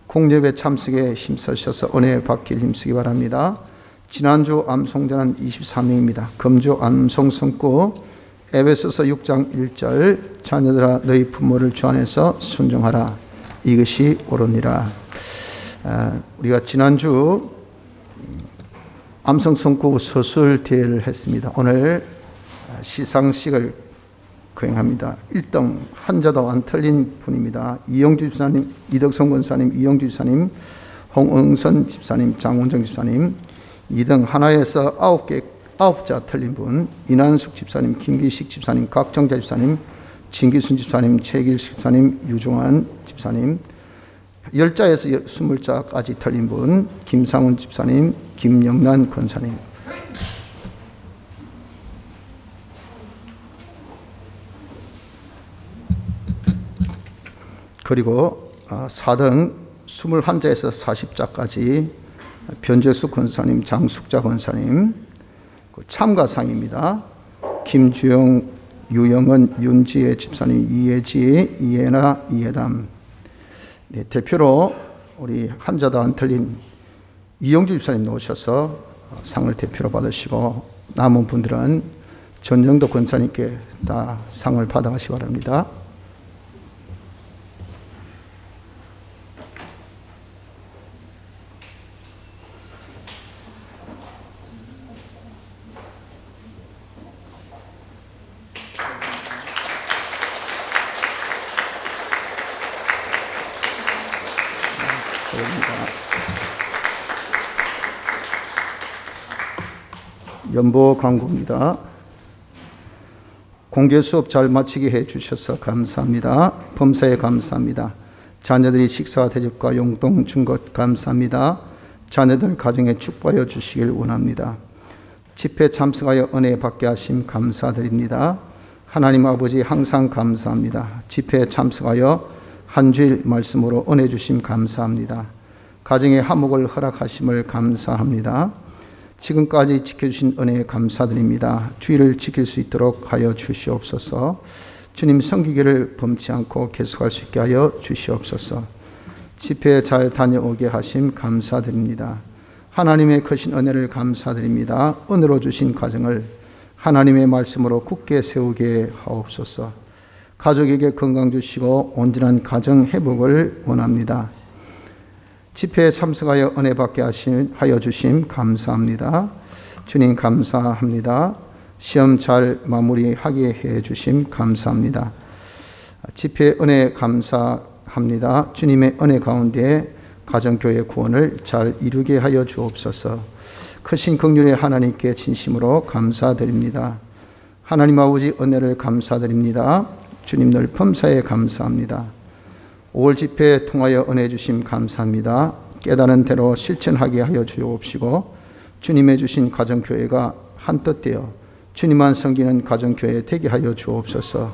공예배 참석에 힘쓰셔서 은혜 받길 힘쓰기 바랍니다. 지난주 암송자는 23명입니다. 금주 암송 성구 에베소서 6장 1절 자녀들아 너희 부모를 주 안에서 순종하라 이것이 옳으니라. 우리가 지난주 암송 성구 서술 대회를 했습니다. 오늘 시상식을 거행합니다. 1등 한자도 안 틀린 분입니다. 이영주 집사님, 이덕성 권사님, 이영주 집사님, 홍응선 집사님, 장원정 집사님. 2등 하나에서 9자 틀린 분, 이난숙 집사님, 김기식 집사님, 각정자 집사님, 진기순 집사님, 최길식 집사님, 유종환 집사님. 10자에서 20자까지 틀린 분, 김상훈 집사님, 김영란 권사님. 그리고 4등 21자에서 40자까지 변재수 권사님, 장숙자 권사님. 참가상입니다. 김주영, 유영은, 윤지혜 집사님, 이혜지, 이혜나, 이혜담. 네, 대표로 우리 한자도 안 틀린 이영주 집사님 나오셔서 상을 대표로 받으시고 남은 분들은 전정도 권사님께 다 상을 받아가시기 바랍니다. 연보 광고입니다. 공개 수업 잘 마치게 해 주셔서 감사합니다. 범사에 감사합니다. 자녀들이 식사 대접과 용돈 준 것 감사합니다. 자녀들 가정에 축복하여 주시길 원합니다. 집회 참석하여 은혜 받게 하심 감사드립니다. 하나님 아버지 항상 감사합니다. 집회에 참석하여 한 주일 말씀으로 은혜 주심 감사합니다. 가정의 화목을 허락하심을 감사합니다. 지금까지 지켜주신 은혜에 감사드립니다. 주일을 지킬 수 있도록 하여 주시옵소서. 주님 섬기기를 범치 않고 계속할 수 있게 하여 주시옵소서. 집회에 잘 다녀오게 하심 감사드립니다. 하나님의 크신 은혜를 감사드립니다. 은혜로 주신 가정을 하나님의 말씀으로 굳게 세우게 하옵소서. 가족에게 건강 주시고 온전한 가정 회복을 원합니다. 집회에 참석하여 은혜 받게 하여 주심 감사합니다. 주님 감사합니다. 시험 잘 마무리하게 해 주심 감사합니다. 집회 은혜 감사합니다. 주님의 은혜 가운데 가정교회 구원을 잘 이루게 하여 주옵소서. 크신 긍휼의 하나님께 진심으로 감사드립니다. 하나님 아버지 은혜를 감사드립니다. 주님 늘 범사에 감사합니다. 5월 집회 통하여 은혜 주심 감사합니다. 깨달은 대로 실천하게 하여 주옵시고 주님의 주신 가정교회가 한뜻되어 주님만 섬기는 가정교회 되게 하여 주옵소서.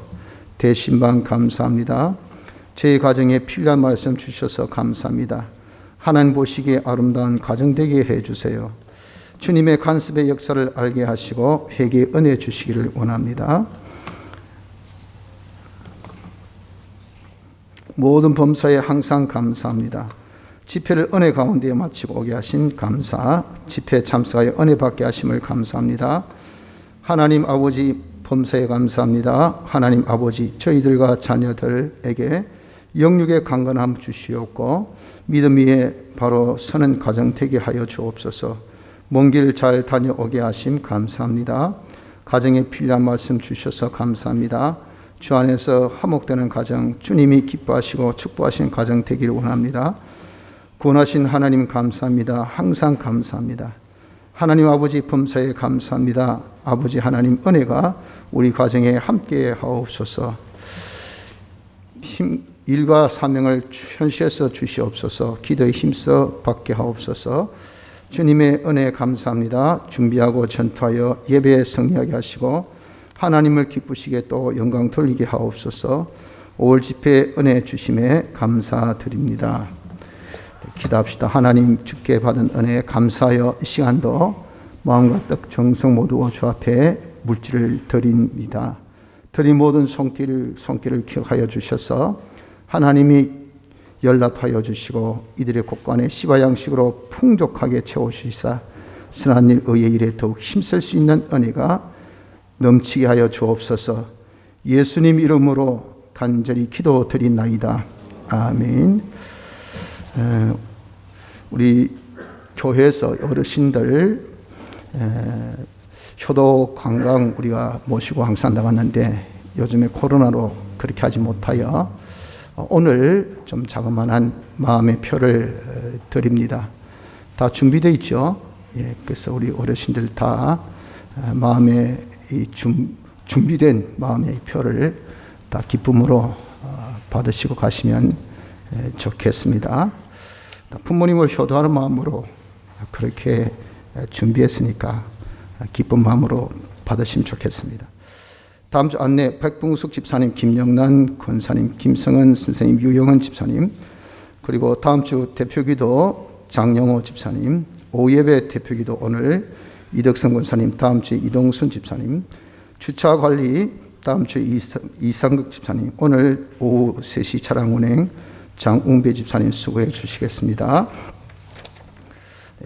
대신방 감사합니다. 제 가정에 필요한 말씀 주셔서 감사합니다. 하나님 보시기에 아름다운 가정 되게 해주세요. 주님의 간섭의 역사를 알게 하시고 회개의 은혜 주시기를 원합니다. 모든 범사에 항상 감사합니다. 집회를 은혜 가운데 마치고 오게 하신 감사, 집회 참석하여 은혜 받게 하심을 감사합니다. 하나님 아버지 범사에 감사합니다. 하나님 아버지 저희들과 자녀들에게 영육의 강건함 주시옵고 믿음 위에 바로 서는 가정 되게 하여 주옵소서. 먼 길 잘 다녀오게 하심 감사합니다. 가정에 필요한 말씀 주셔서 감사합니다. 주 안에서 화목되는 가정, 주님이 기뻐하시고 축복하시는 가정 되기를 원합니다. 구원하신 하나님 감사합니다. 항상 감사합니다. 하나님 아버지 범사에 감사합니다. 아버지 하나님 은혜가 우리 가정에 함께 하옵소서. 일과 사명을 현시해서 주시옵소서. 기도에 힘써 받게 하옵소서. 주님의 은혜 감사합니다. 준비하고 전투하여 예배에 승리하게 하시고 하나님을 기쁘시게 또 영광 돌리게 하옵소서. 5월 집회 은혜 주심에 감사드립니다. 기도합시다. 하나님 주께 받은 은혜에 감사하여 이 시간도 마음과 뜻 정성 모두 주 앞에 물질을 드립니다. 드린 모든 손길을 기억하여 주셔서 하나님이 연락하여 주시고 이들의 곳간에 씨와 양식으로 풍족하게 채우시사 선한 일 의의 일에 더욱 힘쓸 수 있는 은혜가 넘치게 하여 주옵소서. 예수님 이름으로 간절히 기도드리나이다. 아멘. 우리 교회에서 어르신들 효도 관광 우리가 모시고 항상 나갔는데 요즘에 코로나로 그렇게 하지 못하여 오늘 좀 자그마한 마음의 표를 드립니다. 다 준비되어 있죠. 예, 그래서 우리 어르신들 다 마음에 준비된 마음의 표를 다 기쁨으로 받으시고 가시면 좋겠습니다. 부모님을 효도하는 마음으로 그렇게 준비했으니까 기쁜 마음으로 받으시면 좋겠습니다. 다음 주 안내 백봉숙 집사님, 김영란 권사님, 김성은 선생님, 유영은 집사님, 그리고 다음 주 대표기도 장영호 집사님, 오예배 대표기도 오늘 이덕성 권사님, 다음 주 이동순 집사님, 주차관리 다음 주 이상극 집사님, 오늘 오후 3시 차량운행 장웅배 집사님 수고해 주시겠습니다.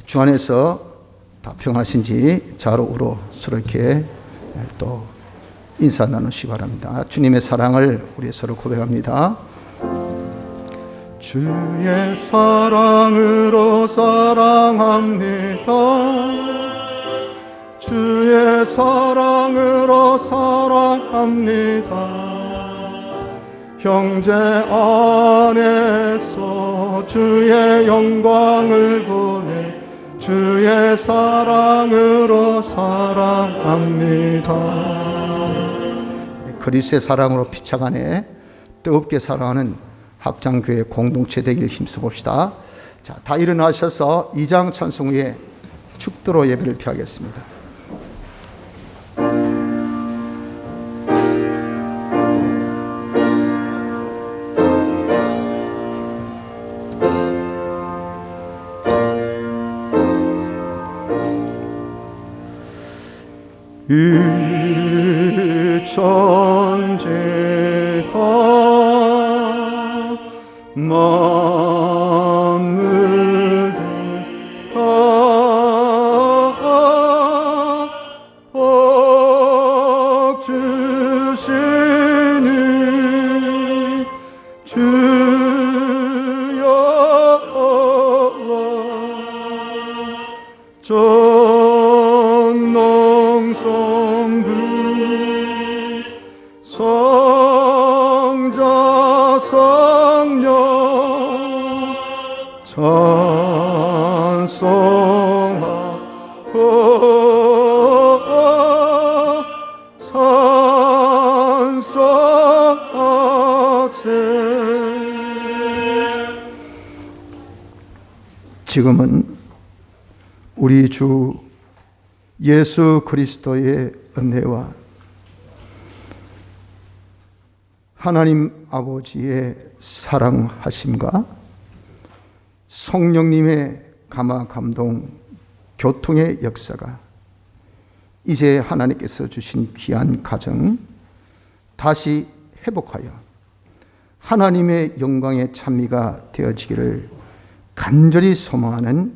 주 안에서 다 평하신지 좌로우로 서로에게 또 인사 나누시기 바랍니다. 주님의 사랑을 우리 서로 고백합니다. 주의 사랑으로 사랑합니다. 주의 사랑으로 사랑합니다. 형제 안에서 주의 영광을 보내 주의 사랑으로 사랑합니다. 그리스도의 사랑으로 피차간에 뜨겁게 사랑하는 합장교회 공동체 되길 힘써봅시다. 자, 다 일어나셔서 2장 찬송 후에 축도로 예배를 피하겠습니다. 이 천지가 만물들 복 주시니 주여 전농성부 성자 성령 찬송하고 용서하세. 지금은 우리 주 예수 그리스도의 은혜와 하나님 아버지의 사랑하심과 성령님의 감화 감동 교통의 역사가 이제 하나님께서 주신 귀한 가정 다시 회복하여 하나님의 영광의 찬미가 되어지기를 간절히 소망하는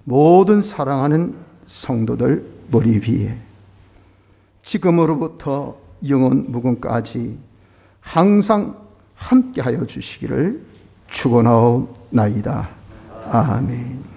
모든 사랑하는 성도들 머리 위에 지금으로부터 영원 무궁까지 항상 함께하여 주시기를 축원하옵나이다. 아멘.